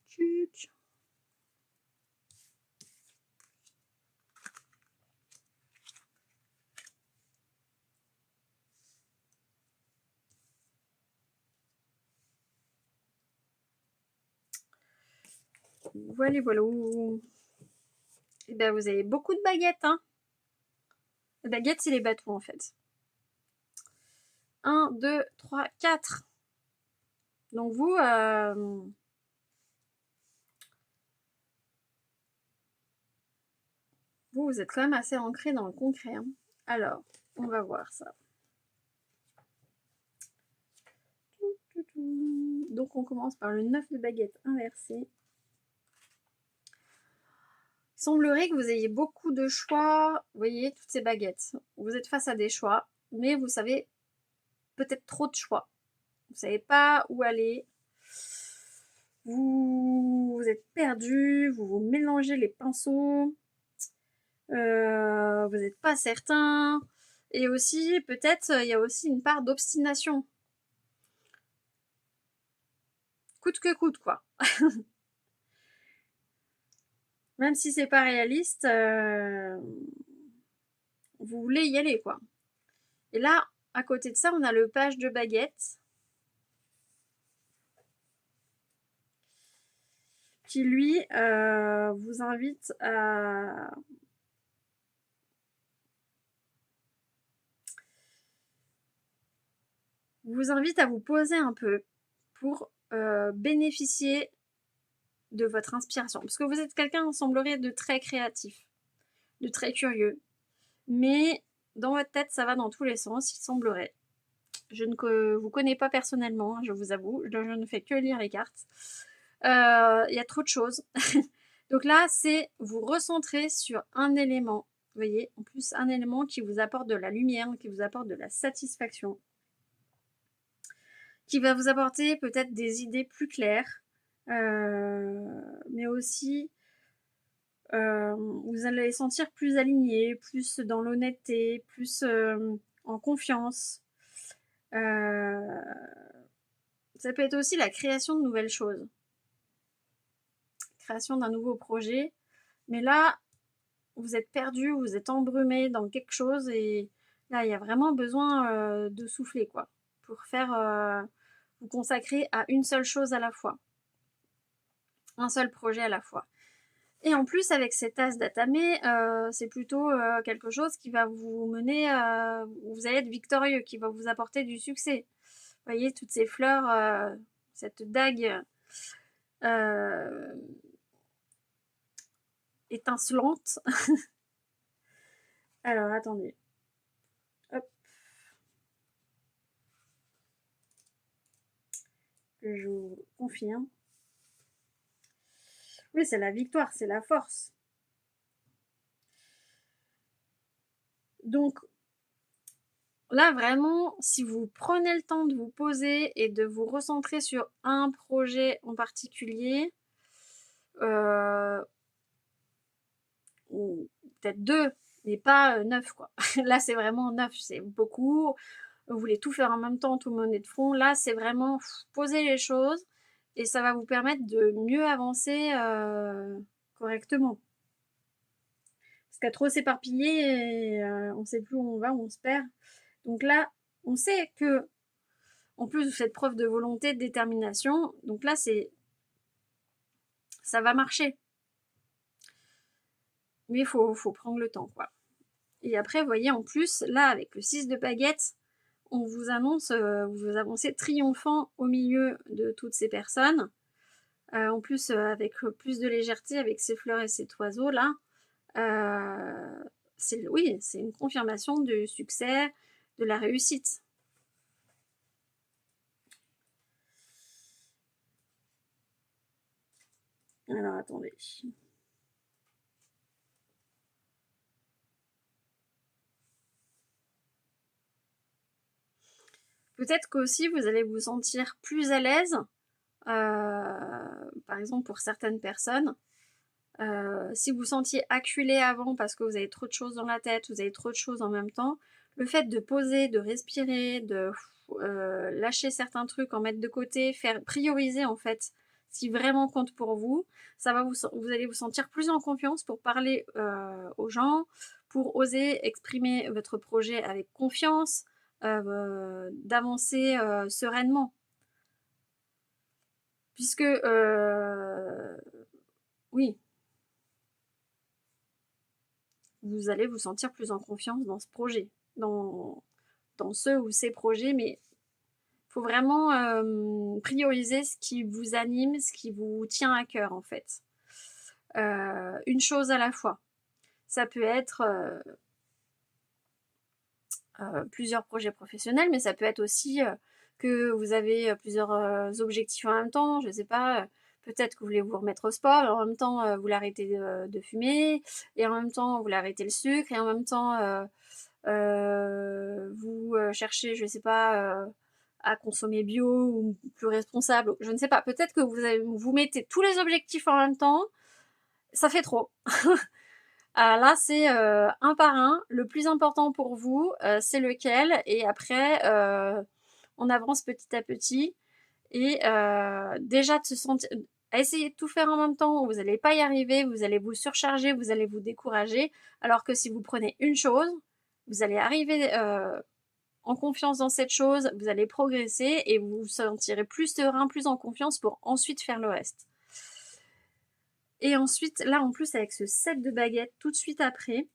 Tchuc. Voilà, voilà. Et ben vous avez beaucoup de baguettes, hein. Les baguettes, c'est les bateaux en fait. 1, 2, 3, 4. Donc vous, vous êtes quand même assez ancré dans le concret, hein. Alors, on va voir ça. Donc on commence par le 9 de baguette inversé. Il semblerait que vous ayez beaucoup de choix. Vous voyez, toutes ces baguettes. Vous êtes face à des choix, mais vous savez peut-être trop de choix. Vous ne savez pas où aller. Vous êtes perdu, vous vous mélangez les pinceaux. Vous n'êtes pas certain. Et aussi, peut-être, il y a aussi une part d'obstination. Coûte que coûte, quoi. Même si c'est pas réaliste, vous voulez y aller, quoi. Et là, à côté de ça, on a le page de baguette qui, lui, vous invite à vous poser un peu pour bénéficier de votre inspiration. Parce que vous êtes quelqu'un, semblerait, de très créatif, de très curieux. Mais dans votre tête, ça va dans tous les sens, il semblerait. Je ne vous connais pas personnellement, je vous avoue. Je ne fais que lire les cartes. Il y a trop de choses. Donc là, c'est vous recentrer sur un élément. Vous voyez, en plus, un élément qui vous apporte de la lumière, qui vous apporte de la satisfaction, qui va vous apporter peut-être des idées plus claires, mais aussi vous allez sentir plus aligné, plus dans l'honnêteté, plus en confiance. Ça peut être aussi la création de nouvelles choses, création d'un nouveau projet. Mais là, vous êtes perdu, vous êtes embrumé dans quelque chose et là, il y a vraiment besoin de souffler, quoi, pour faire vous consacrer à une seule chose à la fois, un seul projet à la fois. Et en plus, avec cet as d'Atame, c'est plutôt quelque chose qui va vous mener, vous allez être victorieux, qui va vous apporter du succès. Vous voyez, toutes ces fleurs, cette dague étincelante. Alors, attendez. Hop. Je vous confirme. Oui, c'est la victoire, c'est la force. Donc, là, vraiment, si vous prenez le temps de vous poser et de vous recentrer sur un projet en particulier, ou peut-être 2, mais pas 9, quoi. Là, c'est vraiment 9, c'est beaucoup. Vous voulez tout faire en même temps, tout mener de front. Là, c'est vraiment poser les choses et ça va vous permettre de mieux avancer correctement. Parce qu'à trop s'éparpiller, on ne sait plus où on va, où on se perd. Donc là, on sait que, en plus, vous faites preuve de volonté, de détermination. Donc là, ça va marcher. Mais il faut prendre le temps, quoi. Et après, vous voyez, en plus, là, avec le 6 de baguette, on vous annonce, vous avancez triomphant au milieu de toutes ces personnes. En plus, avec plus de légèreté, avec ces fleurs et cet oiseau-là, oui, c'est une confirmation du succès, de la réussite. Alors, attendez. Peut-être qu'aussi, vous allez vous sentir plus à l'aise, par exemple pour certaines personnes. Si vous sentiez acculé avant parce que vous avez trop de choses dans la tête, vous avez trop de choses en même temps, le fait de poser, de respirer, de lâcher certains trucs, en mettre de côté, faire prioriser en fait ce qui vraiment compte pour vous, ça va vous allez vous sentir plus en confiance pour parler aux gens, pour oser exprimer votre projet avec confiance, d'avancer sereinement. Puisque oui, vous allez vous sentir plus en confiance dans ce projet, dans ce ou ces projets, mais il faut vraiment prioriser ce qui vous anime, ce qui vous tient à cœur en fait. Une chose à la fois. Ça peut être plusieurs projets professionnels, mais ça peut être aussi que vous avez plusieurs objectifs en même temps. Je ne sais pas, peut-être que vous voulez vous remettre au sport, et en même temps vous voulez arrêter de fumer, et en même temps vous voulez arrêter le sucre, et en même temps vous cherchez, je ne sais pas, à consommer bio ou plus responsable. Je ne sais pas, peut-être que vous mettez tous les objectifs en même temps, ça fait trop. Ah, là, c'est un par un. Le plus important pour vous, c'est lequel. Et après, on avance petit à petit. Et déjà, de se sentir, à essayer de tout faire en même temps, vous n'allez pas y arriver, vous allez vous surcharger, vous allez vous décourager. Alors que si vous prenez une chose, vous allez arriver en confiance dans cette chose, vous allez progresser et vous vous sentirez plus serein, plus en confiance pour ensuite faire le reste. Et ensuite, là, en plus, avec ce set de baguettes, tout de suite après,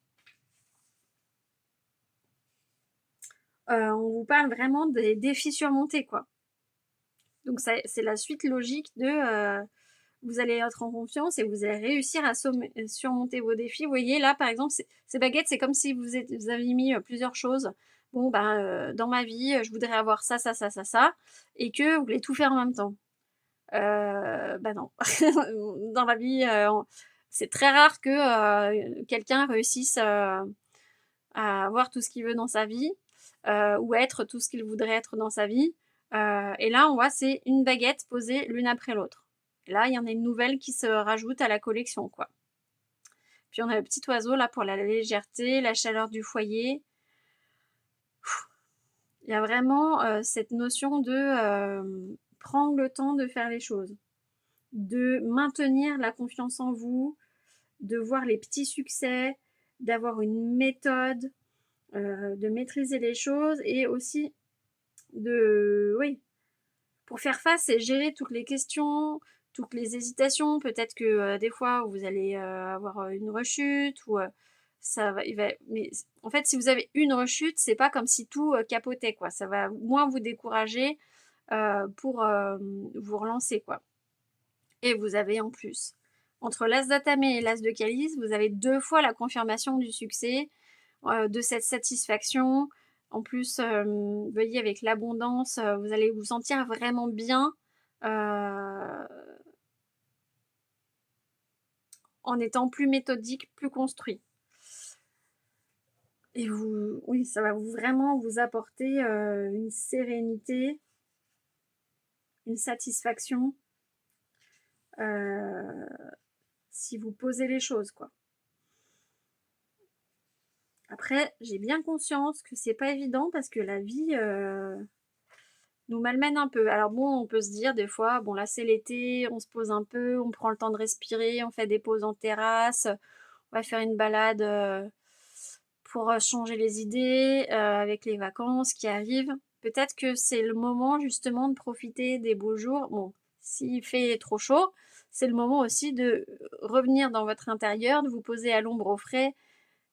on vous parle vraiment des défis surmontés, quoi. Donc, c'est la suite logique de vous allez être en confiance et vous allez réussir à surmonter vos défis. Vous voyez, là, par exemple, ces baguettes, c'est comme si vous aviez mis plusieurs choses. Bon, dans ma vie, je voudrais avoir ça, ça, ça, ça, ça, et que vous voulez tout faire en même temps. Non. Dans la vie, c'est très rare que quelqu'un réussisse à avoir tout ce qu'il veut dans sa vie, ou être tout ce qu'il voudrait être dans sa vie. Et là, on voit, c'est une baguette posée l'une après l'autre. Et là, il y en a une nouvelle qui se rajoute à la collection, quoi. Puis on a le petit oiseau là pour la légèreté, la chaleur du foyer. Il y a vraiment cette notion de prendre le temps de faire les choses, de maintenir la confiance en vous, de voir les petits succès, d'avoir une méthode, de maîtriser les choses et aussi de, oui, pour faire face et gérer toutes les questions, toutes les hésitations. Peut-être que des fois, vous allez avoir une rechute ou ça va, mais en fait, si vous avez une rechute, c'est pas comme si tout capotait, quoi. Ça va moins vous décourager pour vous relancer, quoi. Et vous avez en plus, entre l'as d'atamé et l'as de calice, vous avez 2 fois la confirmation du succès, de cette satisfaction. En plus, vous voyez, avec l'abondance, vous allez vous sentir vraiment bien en étant plus méthodique, plus construit. Et oui, ça va vraiment vous apporter une sérénité, une satisfaction, si vous posez les choses, quoi. Après, j'ai bien conscience que c'est pas évident parce que la vie nous malmène un peu. Alors bon, on peut se dire des fois, bon là c'est l'été, on se pose un peu, on prend le temps de respirer, on fait des pauses en terrasse, on va faire une balade pour changer les idées avec les vacances qui arrivent. Peut-être que c'est le moment justement de profiter des beaux jours. Bon, s'il fait trop chaud, c'est le moment aussi de revenir dans votre intérieur, de vous poser à l'ombre au frais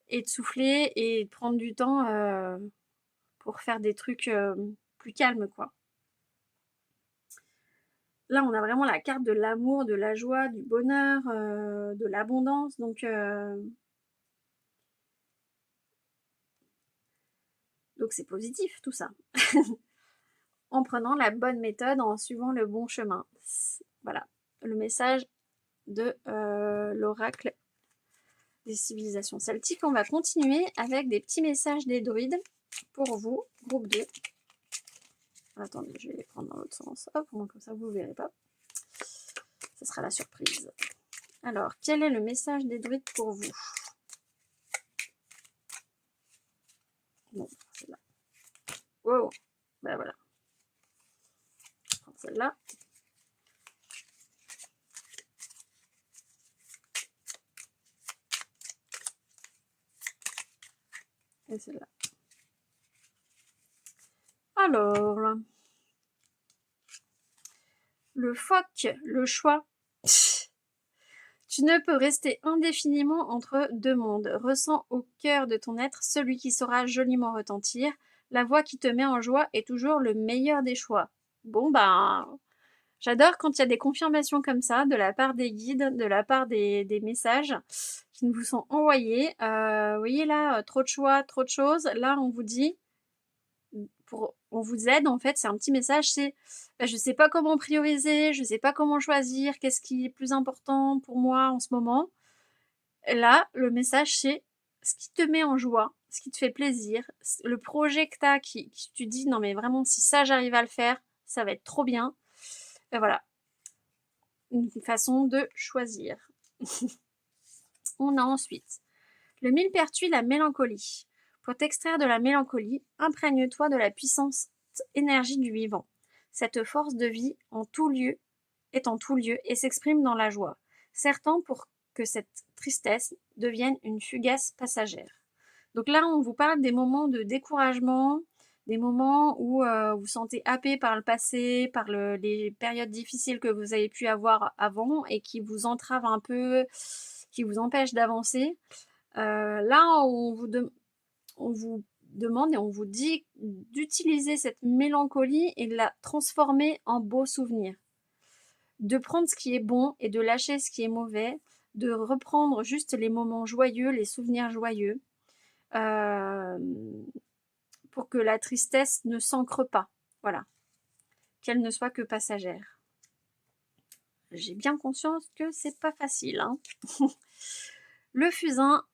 et de souffler et de prendre du temps pour faire des trucs plus calmes, quoi. Là, on a vraiment la carte de l'amour, de la joie, du bonheur, de l'abondance. Donc c'est positif tout ça. En prenant la bonne méthode, en suivant le bon chemin. Voilà, le message de l'oracle des civilisations celtiques. On va continuer avec des petits messages des druides pour vous, groupe 2. Attendez, je vais les prendre dans l'autre sens. Hop, au moins comme ça vous ne verrez pas. Ce sera la surprise. Alors, quel est le message des druides pour vous? Bon, celle-là. Wow, ben voilà. Je prends celle-là. Et celle-là. Alors, le phoque, le choix. Tu ne peux rester indéfiniment entre deux mondes. Ressens au cœur de ton être celui qui saura joliment retentir. La voix qui te met en joie est toujours le meilleur des choix. Bon, ben, j'adore quand il y a des confirmations comme ça de la part des guides, de la part des messages qui vous sont envoyés. Vous voyez là, trop de choix, trop de choses. Là, on vous dit, on vous aide en fait, c'est un petit message, c'est je sais pas comment prioriser, je sais pas comment choisir, qu'est-ce qui est plus important pour moi en ce moment. Et là, le message c'est ce qui te met en joie, ce qui te fait plaisir, le projet que tu as qui tu dis non mais vraiment si ça j'arrive à le faire, ça va être trop bien. Et voilà, une façon de choisir. On a ensuite le millepertuis, la mélancolie. Pour t'extraire de la mélancolie, imprègne-toi de la puissante énergie du vivant. Cette force de vie en tout lieu est en tout lieu et s'exprime dans la joie. Certains pour que cette tristesse devienne une fugace passagère. Donc là, on vous parle des moments de découragement, des moments où vous sentez happé par le passé, par les périodes difficiles que vous avez pu avoir avant et qui vous entravent un peu, qui vous empêchent d'avancer. Là, on vous demande et on vous dit d'utiliser cette mélancolie et de la transformer en beaux souvenirs. De prendre ce qui est bon et de lâcher ce qui est mauvais, de reprendre juste les moments joyeux, les souvenirs joyeux, pour que la tristesse ne s'ancre pas. Voilà. Qu'elle ne soit que passagère. J'ai bien conscience que c'est pas facile, hein. Le fusain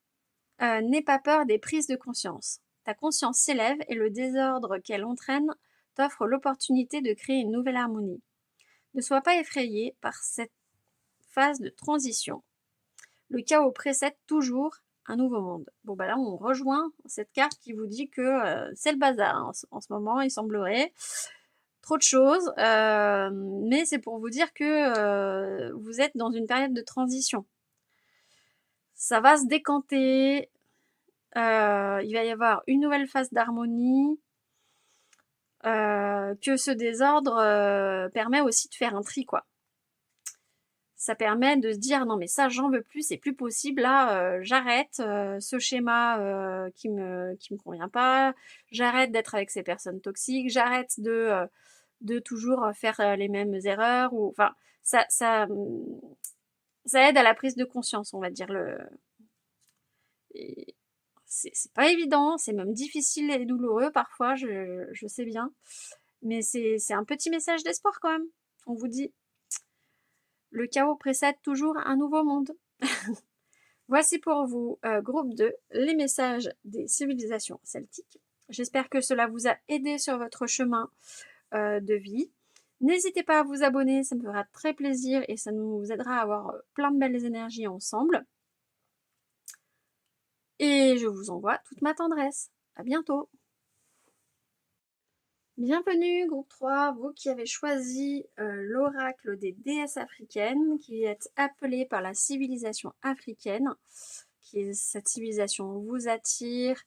n'aie pas peur des prises de conscience. Ta conscience s'élève et le désordre qu'elle entraîne t'offre l'opportunité de créer une nouvelle harmonie. Ne sois pas effrayé par cette phase de transition. Le chaos précède toujours un nouveau monde. Bon, bah là, on rejoint cette carte qui vous dit que c'est le bazar hein, en ce moment, il semblerait. Trop de choses, mais c'est pour vous dire que vous êtes dans une période de transition. Ça va se décanter, il va y avoir une nouvelle phase d'harmonie. que ce désordre permet aussi de faire un tri, quoi. Ça permet de se dire non mais ça j'en veux plus, c'est plus possible, là j'arrête ce schéma qui me convient pas, j'arrête d'être avec ces personnes toxiques, j'arrête de toujours faire les mêmes erreurs, ou enfin ça aide à la prise de conscience, on va dire. Et c'est pas évident, c'est même difficile et douloureux parfois, je sais bien, mais c'est un petit message d'espoir quand même. On vous dit, le chaos précède toujours un nouveau monde. Voici pour vous, groupe 2, les messages des civilisations celtiques. J'espère que cela vous a aidé sur votre chemin de vie. N'hésitez pas à vous abonner, ça me fera très plaisir et ça nous aidera à avoir plein de belles énergies ensemble. Et je vous envoie toute ma tendresse. À bientôt. Bienvenue, groupe 3, vous qui avez choisi l'oracle des déesses africaines, qui êtes appelé par la civilisation africaine. Cette civilisation vous attire,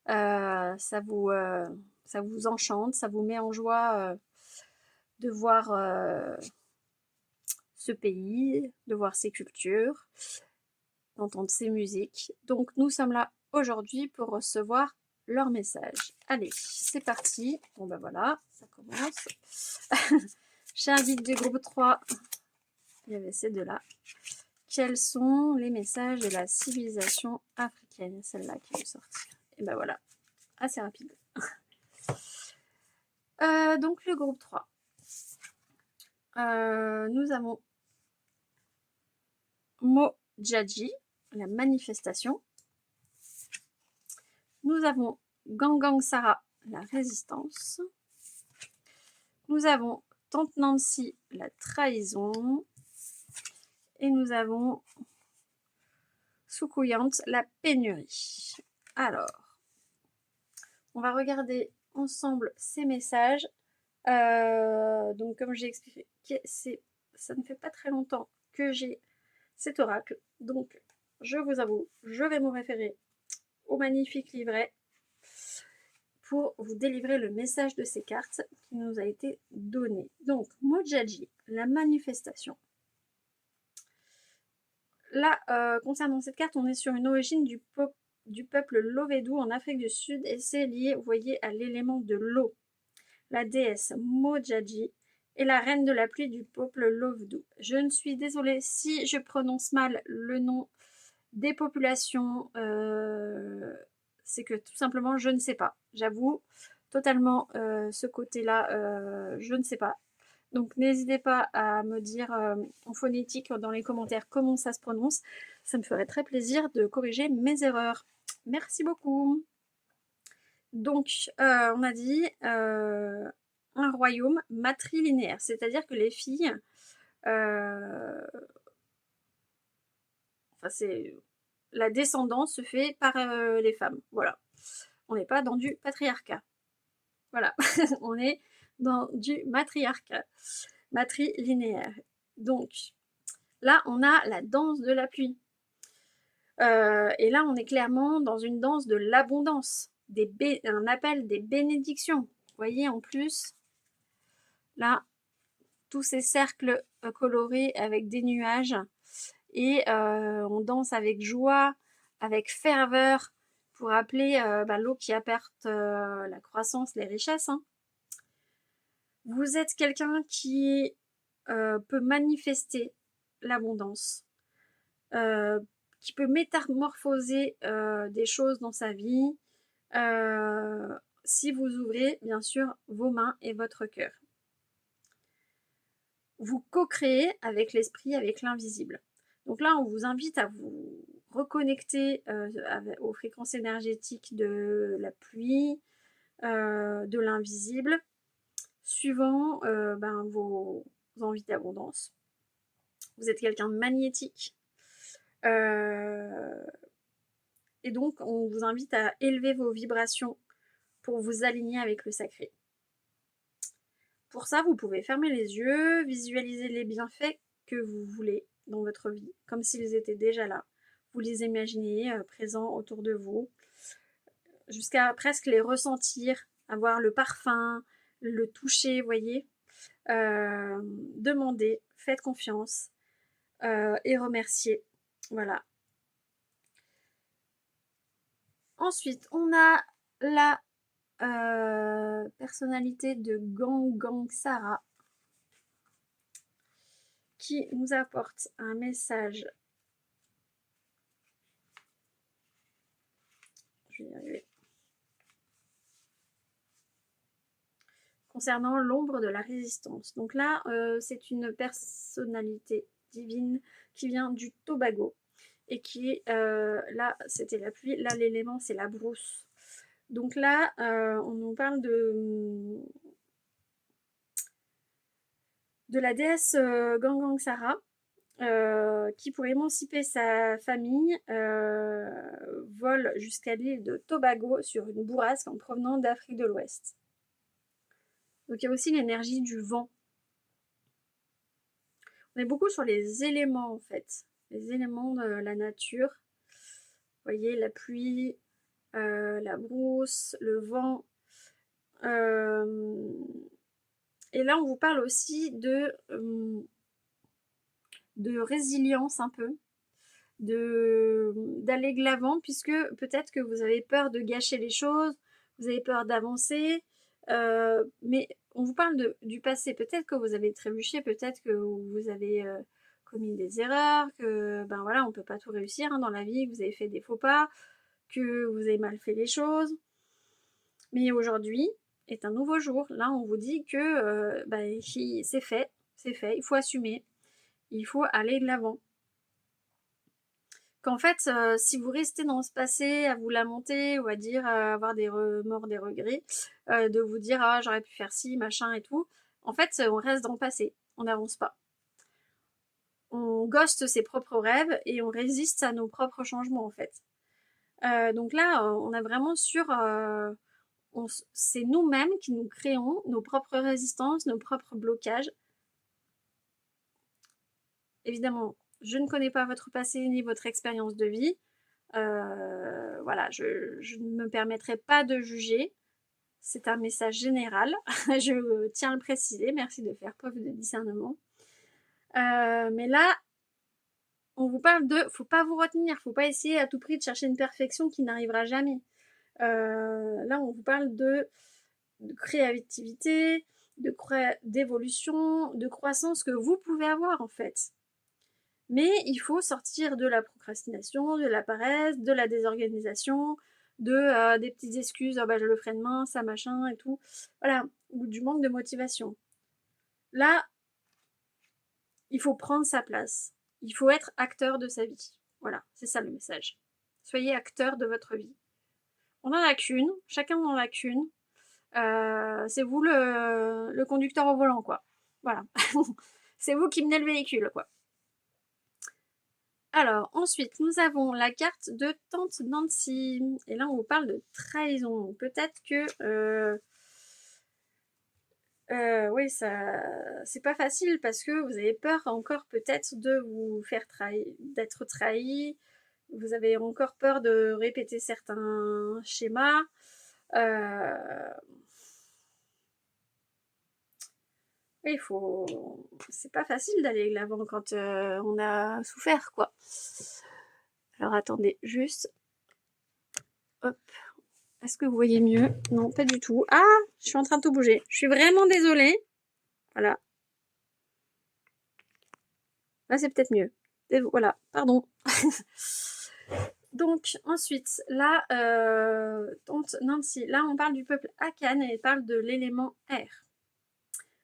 ça vous enchante, ça vous met en joie de voir ce pays, de voir ses cultures, d'entendre ses musiques. Donc nous sommes là aujourd'hui pour recevoir leur message. Allez, c'est parti. Bon ben voilà, ça commence. Cher guide du groupe 3, il y avait ces deux-là. Quels sont les messages de la civilisation africaine? Celle-là qui veut sortir. Et ben voilà, assez rapide. Donc le groupe 3. Nous avons Modjaji, la manifestation. Nous avons Gangang Sara, la résistance. Nous avons Tante Nancy, la trahison. Et nous avons Soukouyante, la pénurie. Alors, on va regarder ensemble ces messages. Donc, comme j'ai expliqué, ça ne fait pas très longtemps que j'ai cet oracle. Donc, je vous avoue, je vais me référer au magnifique livret pour vous délivrer le message de ces cartes qui nous a été donné. Donc, Modjaji, la manifestation. Là, concernant cette carte, on est sur une origine du peuple Lovedou en Afrique du Sud et c'est lié, vous voyez, à l'élément de l'eau. La déesse Modjaji est la reine de la pluie du peuple Lovedou. Je ne suis désolée si je prononce mal le nom des populations, c'est que tout simplement je ne sais pas. J'avoue totalement ce côté-là, je ne sais pas. Donc n'hésitez pas à me dire en phonétique dans les commentaires comment ça se prononce. Ça me ferait très plaisir de corriger mes erreurs. Merci beaucoup. Donc on a dit un royaume matrilinéaire, c'est-à-dire que les filles, c'est la descendance se fait par les femmes. Voilà. On n'est pas dans du patriarcat. Voilà. On est dans du matriarcat. Matrilinéaire. Donc, là, on a la danse de la pluie. Et là, on est clairement dans une danse de l'abondance. Un appel des bénédictions. Vous voyez, en plus, là, tous ces cercles colorés avec des nuages. Et on danse avec joie, avec ferveur, pour appeler l'eau qui apporte la croissance, les richesses. Hein. Vous êtes quelqu'un qui peut manifester l'abondance, qui peut métamorphoser des choses dans sa vie, si vous ouvrez bien sûr vos mains et votre cœur. Vous co-créez avec l'esprit, avec l'invisible. Donc là, on vous invite à vous reconnecter aux fréquences énergétiques de la pluie, de l'invisible, suivant vos envies d'abondance. Vous êtes quelqu'un de magnétique. Et donc, on vous invite à élever vos vibrations pour vous aligner avec le sacré. Pour ça, vous pouvez fermer les yeux, visualiser les bienfaits que vous voulez dans votre vie, comme s'ils étaient déjà là. Vous les imaginez présents autour de vous, jusqu'à presque les ressentir, avoir le parfum, le toucher, vous voyez. Demandez, faites confiance et remerciez. Voilà. Ensuite, on a la personnalité de Gang Sarah qui nous apporte un message. Je vais y arriver. Concernant l'ombre de la résistance. Donc là, c'est une personnalité divine qui vient du Tobago et qui est là, c'était la pluie, là l'élément c'est la brousse. Donc là, on nous parle de la déesse Gangang Sara, qui, pour émanciper sa famille, vole jusqu'à l'île de Tobago sur une bourrasque en provenant d'Afrique de l'Ouest. Donc il y a aussi l'énergie du vent. On est beaucoup sur les éléments en fait, les éléments de la nature. Vous voyez, la pluie, la brousse, le vent. Et là, on vous parle aussi de résilience un peu, d'aller de l'avant, puisque peut-être que vous avez peur de gâcher les choses, vous avez peur d'avancer, mais on vous parle du passé. Peut-être que vous avez trébuché, peut-être que vous avez commis des erreurs, que ben voilà, on peut pas tout réussir hein, dans la vie, que vous avez fait des faux pas, que vous avez mal fait les choses. Mais aujourd'hui est un nouveau jour. Là, on vous dit que c'est fait, il faut assumer, il faut aller de l'avant. Qu'en fait, si vous restez dans ce passé à vous lamenter ou à dire, avoir des remords, des regrets, de vous dire ah j'aurais pu faire ci, machin et tout, en fait, on reste dans le passé, on n'avance pas. On ghoste ses propres rêves et on résiste à nos propres changements en fait. Donc là, on a vraiment c'est nous-mêmes qui nous créons nos propres résistances, nos propres blocages. Évidemment, je ne connais pas votre passé ni votre expérience de vie. Voilà, je ne me permettrai pas de juger. C'est un message général. Je tiens à le préciser. Merci de faire preuve de discernement. Mais là, on vous parle de faut pas vous retenir, faut pas essayer à tout prix de chercher une perfection qui n'arrivera jamais. Là, on vous parle de créativité, d'évolution, de croissance que vous pouvez avoir en fait. Mais il faut sortir de la procrastination, de la paresse, de la désorganisation, des petites excuses, oh bah je le ferai demain, ça machin et tout. Voilà, ou du manque de motivation. Là, il faut prendre sa place. Il faut être acteur de sa vie. Voilà, c'est ça le message. Soyez acteur de votre vie. On n'en a qu'une, chacun n'en a qu'une. C'est vous le conducteur au volant, quoi. Voilà. C'est vous qui menez le véhicule, quoi. Alors, ensuite, nous avons la carte de Tante Nancy. Et là, on vous parle de trahison. Peut-être que... oui, ça, c'est pas facile parce que vous avez peur encore peut-être de vous faire trahir, d'être trahi. Vous avez encore peur de répéter certains schémas. Oui, c'est pas facile d'aller de l'avant quand on a souffert, quoi. Alors attendez, juste. Hop. Est-ce que vous voyez mieux? Non, pas du tout. Ah, je suis en train de tout bouger. Je suis vraiment désolée. Voilà. Là, c'est peut-être mieux. Et voilà, pardon. Donc, ensuite, là, tante Nancy, là, on parle du peuple Akan et elle parle de l'élément air.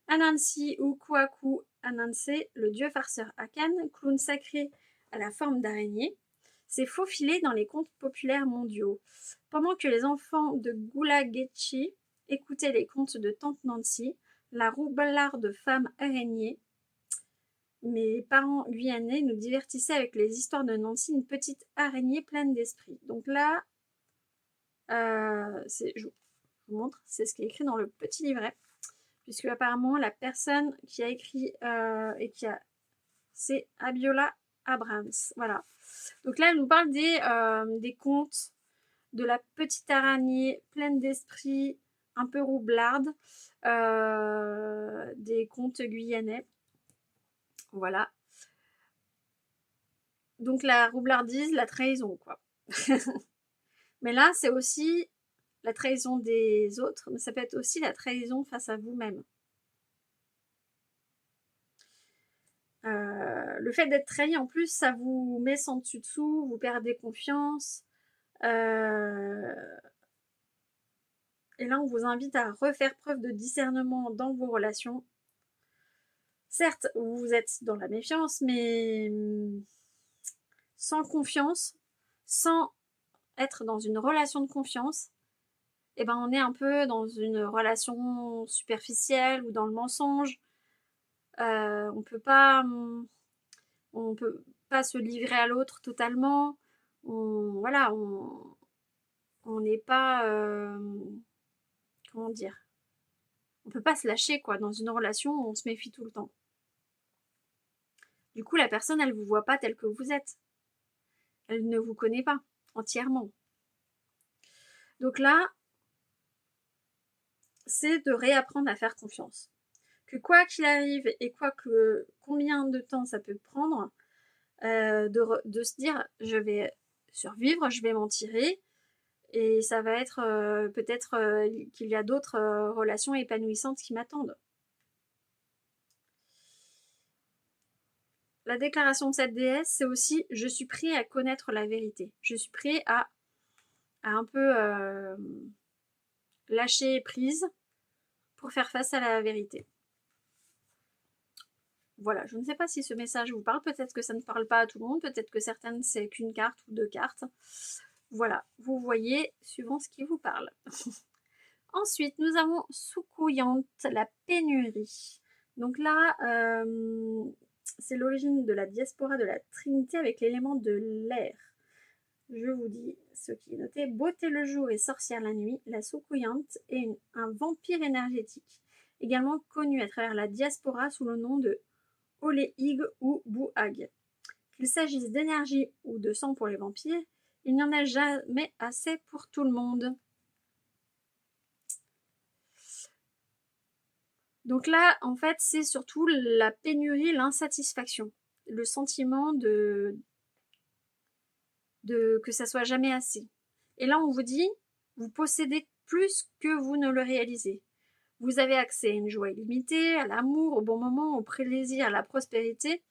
Anansi ou Kwaku Ananse, le dieu farceur Akan, clown sacré à la forme d'araignée, s'est faufilé dans les contes populaires mondiaux. Pendant que les enfants de Gulagetchi écoutaient les contes de Tante Nancy, la roublarde femme araignée, mes parents guyanais nous divertissaient avec les histoires de Nancy, une petite araignée pleine d'esprit. Donc là, je vous montre, c'est ce qui est écrit dans le petit livret, puisque apparemment la personne qui a écrit c'est Abiola Abrams. Voilà. Donc là, elle nous parle des contes de la petite araignée pleine d'esprit, un peu roublarde des contes guyanais. Voilà. Donc la roublardise, la trahison, quoi. Mais là, c'est aussi la trahison des autres, mais ça peut être aussi la trahison face à vous-même. Le fait d'être trahi, en plus, ça vous met sans dessus-dessous, vous perdez confiance. Et là, on vous invite à refaire preuve de discernement dans vos relations. Certes, vous êtes dans la méfiance, mais sans confiance, sans être dans une relation de confiance, eh ben on est un peu dans une relation superficielle ou dans le mensonge. On peut pas se livrer à l'autre totalement. Voilà, on n'est pas comment dire, on peut pas se lâcher quoi. Dans une relation, on se méfie tout le temps. Du coup, la personne, elle vous voit pas tel que vous êtes. Elle ne vous connaît pas entièrement. Donc là, c'est de réapprendre à faire confiance. Que quoi qu'il arrive et combien de temps ça peut prendre, de se dire je vais survivre, je vais m'en tirer et ça va être peut-être qu'il y a d'autres relations épanouissantes qui m'attendent. La déclaration de cette déesse, c'est aussi je suis prêt à connaître la vérité. Je suis prêt à un peu lâcher prise pour faire face à la vérité. Voilà, je ne sais pas si ce message vous parle, peut-être que ça ne parle pas à tout le monde, peut-être que certaines c'est qu'une carte ou deux cartes. Voilà, vous voyez suivant ce qui vous parle. Ensuite, nous avons Soukouyante, la pénurie. Donc là, c'est l'origine de la diaspora de la Trinité avec l'élément de l'air. Je vous dis ce qui est noté. Beauté le jour et sorcière la nuit, la Soukouyante est un vampire énergétique, également connu à travers la diaspora sous le nom de Oléig ou Bouhag. Qu'il s'agisse d'énergie ou de sang pour les vampires, il n'y en a jamais assez pour tout le monde. Donc là, en fait, c'est surtout la pénurie, l'insatisfaction, le sentiment que ça soit jamais assez. Et là, on vous dit, vous possédez plus que vous ne le réalisez. Vous avez accès à une joie illimitée, à l'amour, au bon moment, au plaisir, à la prospérité.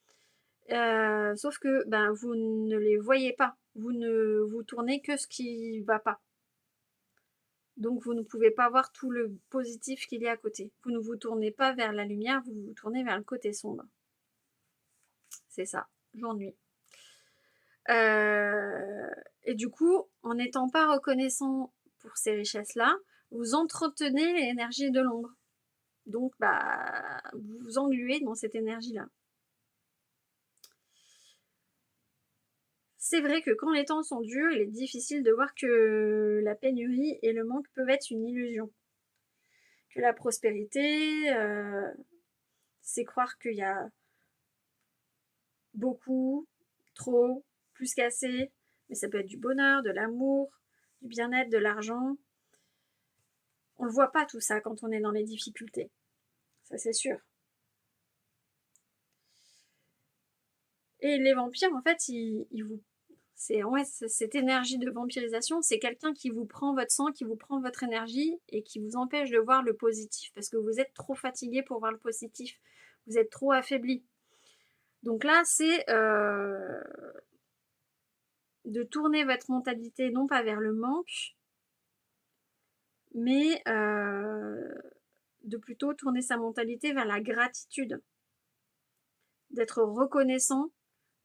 Sauf que vous ne les voyez pas. Vous ne vous tournez que ce qui ne va pas. Donc vous ne pouvez pas voir tout le positif qu'il y a à côté. Vous ne vous tournez pas vers la lumière, vous vous tournez vers le côté sombre. C'est ça, jour-nuit. Et du coup, en n'étant pas reconnaissant pour ces richesses-là, vous entretenez l'énergie de l'ombre. Donc, vous vous engluez dans cette énergie-là. C'est vrai que quand les temps sont durs, il est difficile de voir que la pénurie et le manque peuvent être une illusion. Que la prospérité, c'est croire qu'il y a beaucoup, trop, plus qu'assez, mais ça peut être du bonheur, de l'amour, du bien-être, de l'argent. On ne le voit pas tout ça quand on est dans les difficultés. Ça, c'est sûr. Et les vampires, en fait, cette énergie de vampirisation, c'est quelqu'un qui vous prend votre sang, qui vous prend votre énergie et qui vous empêche de voir le positif parce que vous êtes trop fatigué pour voir le positif. Vous êtes trop affaibli. Donc là, c'est de tourner votre mentalité non pas vers le manque, mais de plutôt tourner sa mentalité vers la gratitude, d'être reconnaissant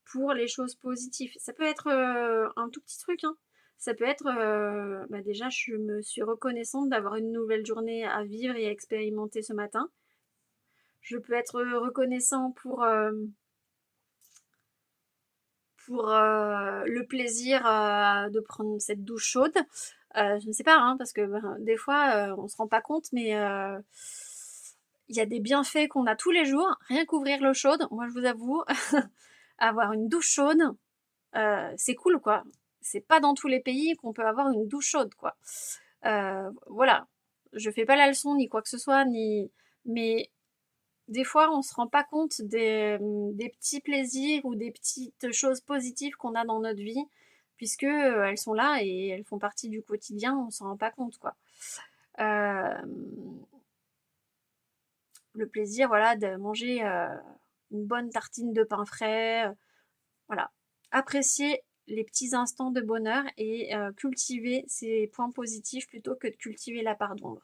pour les choses positives. Ça peut être un tout petit truc, hein. Ça peut être, déjà, je me suis reconnaissante d'avoir une nouvelle journée à vivre et à expérimenter ce matin. Je peux être reconnaissant pour le plaisir de prendre cette douche chaude. Je ne sais pas, hein, parce que des fois, on se rend pas compte, mais il y a des bienfaits qu'on a tous les jours. Rien qu'ouvrir l'eau chaude, moi je vous avoue, avoir une douche chaude, c'est cool, quoi. C'est pas dans tous les pays qu'on peut avoir une douche chaude, quoi. Voilà. je fais pas la leçon ni quoi que ce soit, mais des fois, on se rend pas compte des petits plaisirs ou des petites choses positives qu'on a dans notre vie, puisque elles sont là et elles font partie du quotidien, on s'en rend pas compte, quoi. Le plaisir, voilà, de manger une bonne tartine de pain frais, voilà. Apprécier les petits instants de bonheur et cultiver ces points positifs plutôt que de cultiver la part d'ombre.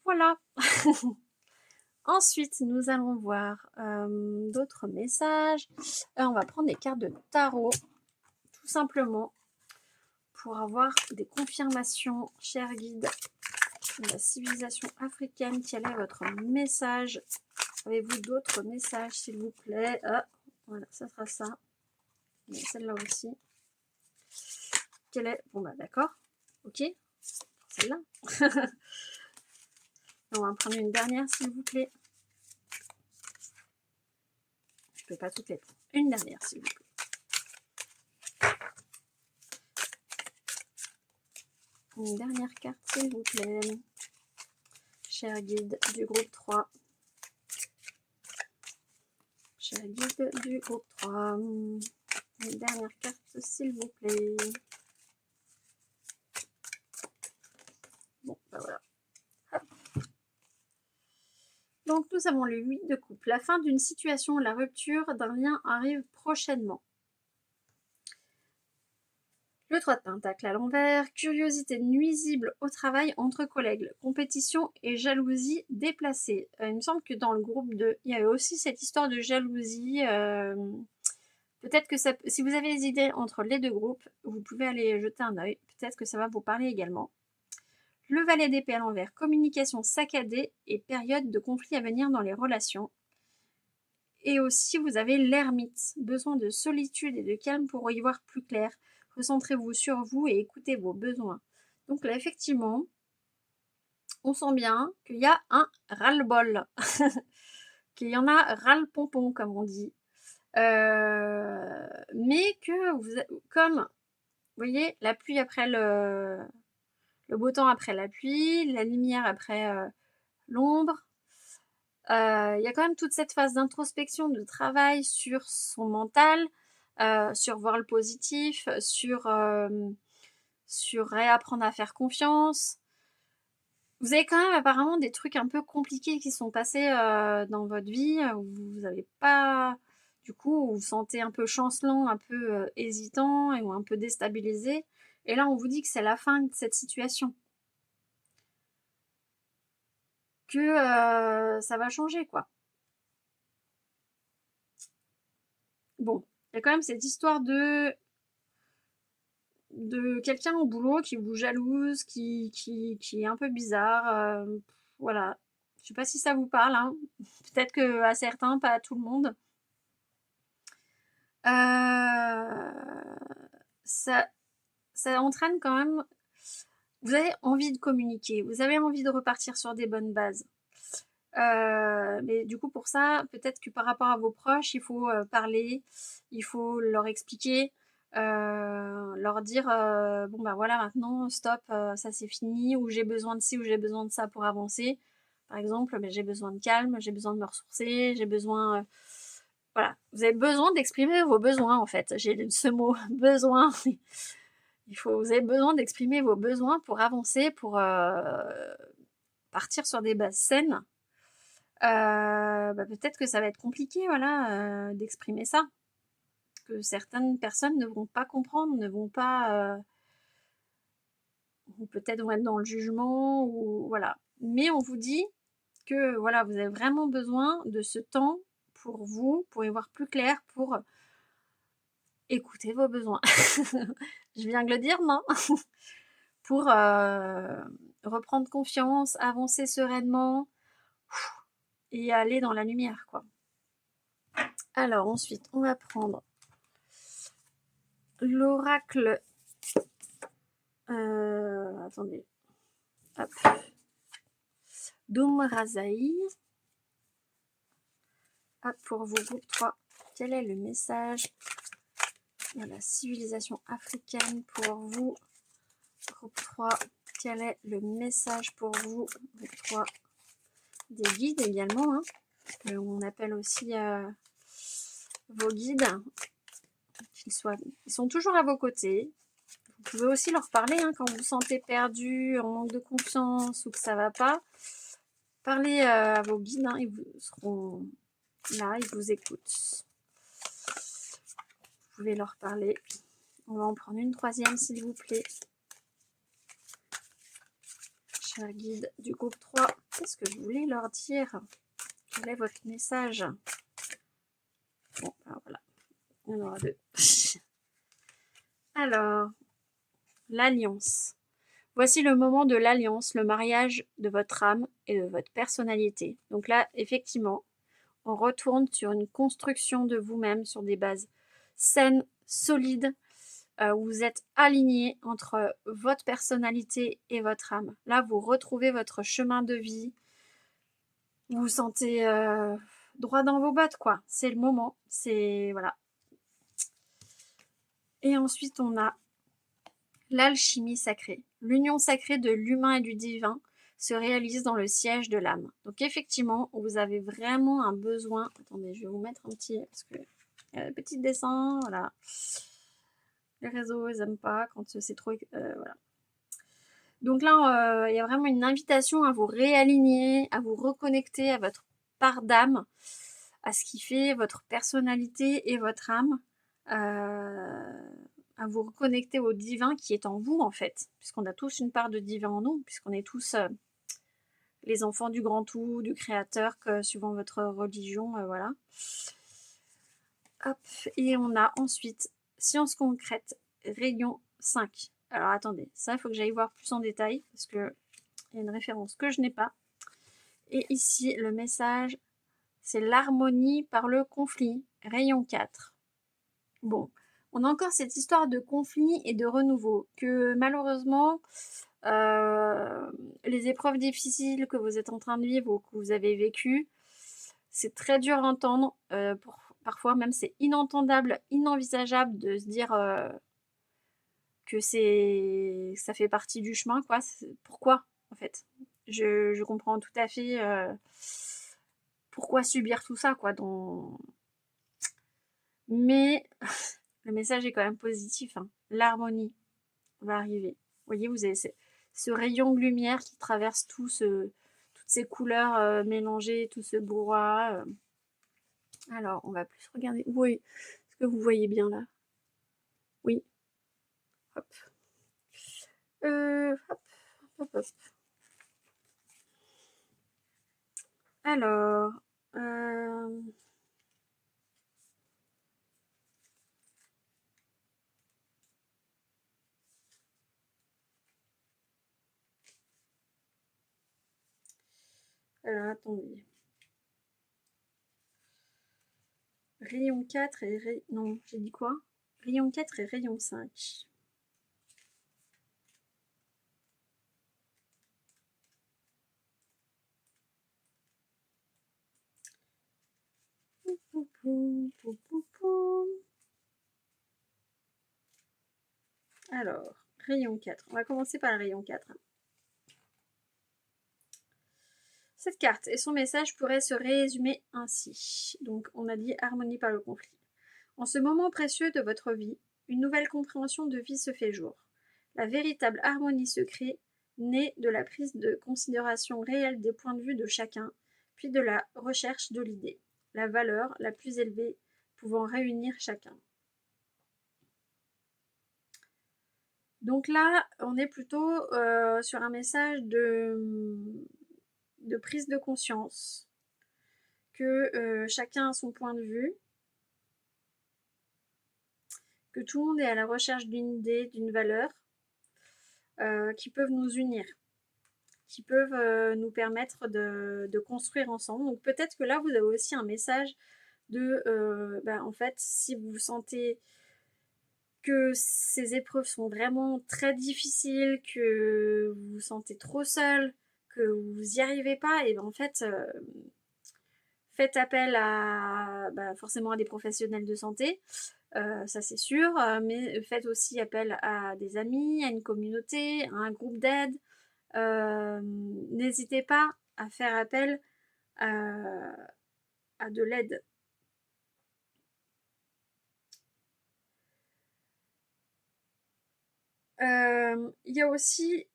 Voilà. Ensuite, nous allons voir d'autres messages. On va prendre des cartes de tarot, tout simplement, pour avoir des confirmations, chers guides, de la civilisation africaine. Quel est votre message? Avez-vous d'autres messages, s'il vous plaît? Ah, voilà, ça sera ça. Et celle-là aussi. Quelle est... Bon, bah d'accord. Ok. Celle-là. On va en prendre une dernière, s'il vous plaît. Je ne peux pas toutes les prendre. Une dernière, s'il vous plaît. Une dernière carte, s'il vous plaît. Cher guide du groupe 3. Cher guide du groupe 3. Une dernière carte, s'il vous plaît. Bon, bah voilà. Hop. Donc, nous avons le 8 de coupe. La fin d'une situation, la rupture d'un lien arrive prochainement. Le 3 de pentacle à l'envers, curiosité nuisible au travail entre collègues, compétition et jalousie déplacée. Il me semble que dans le groupe 2, il y avait aussi cette histoire de jalousie. Peut-être que ça, si vous avez des idées entre les deux groupes, vous pouvez aller jeter un œil. Peut-être que ça va vous parler également. Le valet d'épée à l'envers, communication saccadée et période de conflit à venir dans les relations. Et aussi, vous avez l'ermite, besoin de solitude et de calme pour y voir plus clair. Recentrez-vous sur vous et écoutez vos besoins. Donc là, effectivement, on sent bien qu'il y a un ras-le-bol, qu'il y en a ras-le-pompon, comme on dit. Mais que, comme, vous voyez, la pluie après le beau temps après la pluie, la lumière après l'ombre, il y a quand même toute cette phase d'introspection, de travail sur son mental, sur voir le positif, sur réapprendre à faire confiance. Vous avez quand même apparemment des trucs un peu compliqués qui sont passés dans votre vie, où vous n'avez pas... Du coup, vous vous sentez un peu chancelant, un peu hésitant ou un peu déstabilisé. Et là, on vous dit que c'est la fin de cette situation. Que ça va changer, quoi. Bon, il y a quand même cette histoire de quelqu'un au boulot qui vous jalouse, qui est un peu bizarre. Voilà. Je sais pas si ça vous parle, hein. Peut-être que à certains, pas à tout le monde. Ça entraîne quand même... Vous avez envie de communiquer, vous avez envie de repartir sur des bonnes bases. Mais du coup, pour ça, peut-être que par rapport à vos proches, il faut parler, il faut leur expliquer, leur dire bon ben voilà, maintenant stop, ça c'est fini, ou j'ai besoin de ci ou j'ai besoin de ça pour avancer. Par exemple, ben, j'ai besoin de calme, j'ai besoin de me ressourcer, j'ai besoin voilà, vous avez besoin d'exprimer vos besoins en fait. J'ai ce mot besoin. Vous avez besoin d'exprimer vos besoins pour avancer, pour partir sur des bases saines. Bah, peut-être que ça va être compliqué, voilà, d'exprimer ça. Que certaines personnes ne vont pas comprendre, ne vont pas, ou peut-être vont être dans le jugement, ou voilà. Mais on vous dit que voilà, vous avez vraiment besoin de ce temps pour vous, pour y voir plus clair, pour écouter vos besoins. Je viens de le dire, non? Pour reprendre confiance, avancer sereinement et aller dans la lumière, quoi. Alors ensuite, on va prendre l'oracle. Attendez. Hop. Domrazaï. Hop, pour vous, groupe 3. Quel est le message de la civilisation africaine pour vous Groupe 3, quel est le message pour vous? Groupe 3, des guides également, hein, on appelle aussi vos guides. Ils sont toujours à vos côtés. Vous pouvez aussi leur parler hein, quand vous vous sentez perdu, en manque de confiance ou que ça va pas. Parlez à vos guides, hein, ils vous seront là, ils vous écoutent. Vous pouvez leur parler. On va en prendre une troisième, s'il vous plaît. Cher guide du groupe 3, qu'est-ce que je voulais leur dire? Quel est votre message? Bon, alors voilà. Il y en aura deux. Alors, l'alliance. Voici le moment de l'alliance, le mariage de votre âme et de votre personnalité. Donc là, effectivement, on retourne sur une construction de vous-même sur des bases saines, solides, où vous êtes aligné entre votre personnalité et votre âme. Là, vous retrouvez votre chemin de vie. Vous vous sentez droit dans vos bottes, quoi. C'est le moment. C'est voilà. Et ensuite, on a l'alchimie sacrée. L'union sacrée de l'humain et du divin se réalise dans le siège de l'âme. Donc effectivement, vous avez vraiment un besoin. Attendez, je vais vous mettre un petit parce que petit dessin, voilà. Les réseaux, ils aiment pas quand c'est trop voilà. Donc là, il y a vraiment une invitation à vous réaligner, à vous reconnecter à votre part d'âme, à ce qui fait votre personnalité et votre âme, à vous reconnecter au divin qui est en vous en fait, puisqu'on a tous une part de divin en nous, puisqu'on est tous les enfants du grand tout, du créateur, suivant votre religion, voilà. Hop, et on a ensuite science concrète, rayon 5. Alors attendez, ça il faut que j'aille voir plus en détail parce que il y a une référence que je n'ai pas. Et ici, le message, c'est l'harmonie par le conflit, rayon 4. Bon, on a encore cette histoire de conflit et de renouveau que malheureusement, les épreuves difficiles que vous êtes en train de vivre ou que vous avez vécues, c'est très dur à entendre. Parfois même, c'est inentendable, inenvisageable de se dire que ça fait partie du chemin, quoi. Pourquoi, en fait? Je comprends tout à fait pourquoi subir tout ça, quoi. Mais le message est quand même positif, hein. L'harmonie va arriver. Vous voyez, vous avez ce rayon de lumière qui traverse toutes ces couleurs mélangées, tout ce brouhaha. Alors, on va plus regarder. Oui, est-ce que vous voyez bien là? Oui. Hop. Hop, hop, hop. Alors, attendez. Rayon 4 et non, j'ai dit quoi? Rayon 4 et rayon 5. Alors, rayon 4. On va commencer par le rayon 4. Cette carte et son message pourraient se résumer ainsi. Donc, on a dit harmonie par le conflit. En ce moment précieux de votre vie, une nouvelle compréhension de vie se fait jour. La véritable harmonie se crée, née de la prise de considération réelle des points de vue de chacun, puis de la recherche de l'idée, la valeur la plus élevée pouvant réunir chacun. Donc là, on est plutôt sur un message de prise de conscience, que chacun a son point de vue, que tout le monde est à la recherche d'une idée, d'une valeur, qui peuvent nous unir, qui peuvent nous permettre de construire ensemble. Donc peut-être que là, vous avez aussi un message en fait, si vous sentez que ces épreuves sont vraiment très difficiles, que vous vous sentez trop seul, que vous n'y arrivez pas, et en fait, faites appel à forcément à des professionnels de santé, ça c'est sûr, mais faites aussi appel à des amis, à une communauté, à un groupe d'aide. N'hésitez pas à faire appel à de l'aide. Il y a aussi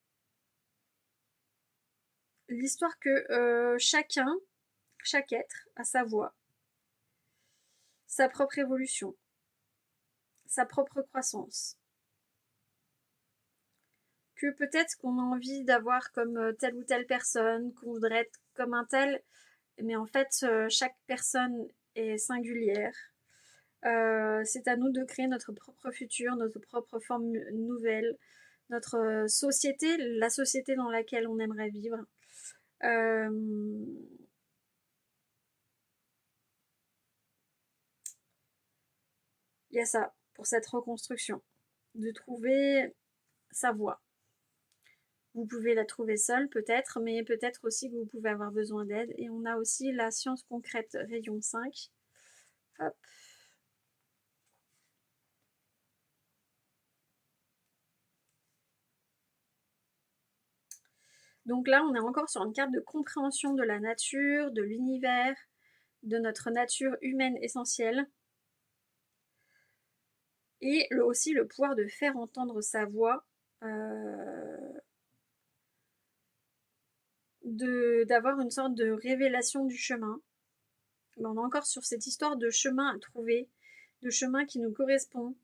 l'histoire que chaque être a sa voix, sa propre évolution, sa propre croissance. Que peut-être qu'on a envie d'avoir comme telle ou telle personne, qu'on voudrait être comme un tel, mais en fait, chaque personne est singulière. C'est à nous de créer notre propre futur, notre propre forme nouvelle, notre société, la société dans laquelle on aimerait vivre. Il y a ça pour cette reconstruction, de trouver sa voie. Vous pouvez la trouver seule peut-être, mais peut-être aussi que vous pouvez avoir besoin d'aide. Et on a aussi la science concrète rayon 5. Hop. Donc là, on est encore sur une carte de compréhension de la nature, de l'univers, de notre nature humaine essentielle. Et aussi le pouvoir de faire entendre sa voix, d'avoir une sorte de révélation du chemin. Mais on est encore sur cette histoire de chemin à trouver, de chemin qui nous correspond,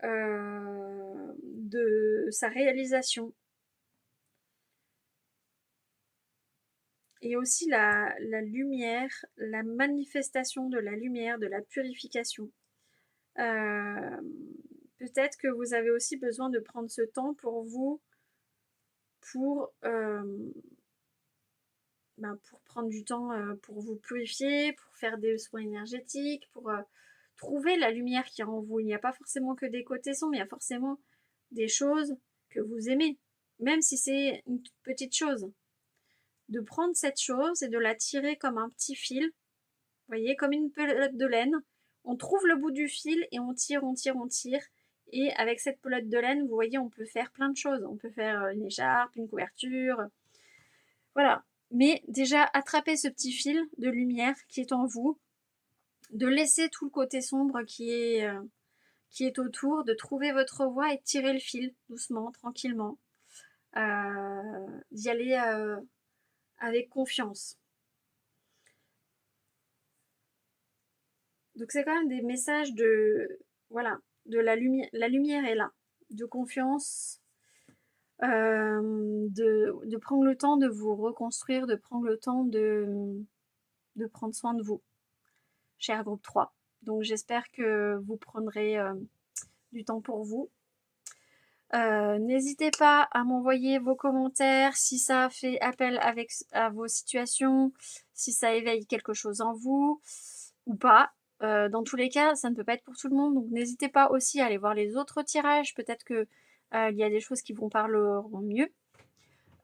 de sa réalisation. Et aussi la lumière, la manifestation de la lumière, de la purification. Peut-être que vous avez aussi besoin de prendre ce temps pour vous, pour prendre du temps pour vous purifier, pour faire des soins énergétiques, pour trouver la lumière qui est en vous. Il n'y a pas forcément que des côtés sombres, il y a forcément des choses que vous aimez, même si c'est une toute petite chose. De prendre cette chose et de la tirer comme un petit fil, vous voyez, comme une pelote de laine. On trouve le bout du fil et on tire, on tire, on tire. Et avec cette pelote de laine, vous voyez, on peut faire plein de choses. On peut faire une écharpe, une couverture. Voilà. Mais déjà, attrapez ce petit fil de lumière qui est en vous, de laisser tout le côté sombre qui est autour, de trouver votre voie et de tirer le fil doucement, tranquillement. D'y aller avec confiance. Donc c'est quand même des messages de voilà, de la lumière est là, de confiance, de prendre le temps de vous reconstruire, de prendre le temps de prendre soin de vous, cher groupe 3. Donc j'espère que vous prendrez du temps pour vous. N'hésitez pas à m'envoyer vos commentaires si ça fait appel à vos situations, si ça éveille quelque chose en vous ou pas. Dans tous les cas, ça ne peut pas être pour tout le monde, donc n'hésitez pas aussi à aller voir les autres tirages. Peut-être que il y a des choses qui vous parleront mieux.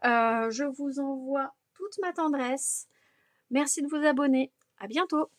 Je vous envoie toute ma tendresse. Merci de vous abonner. À bientôt.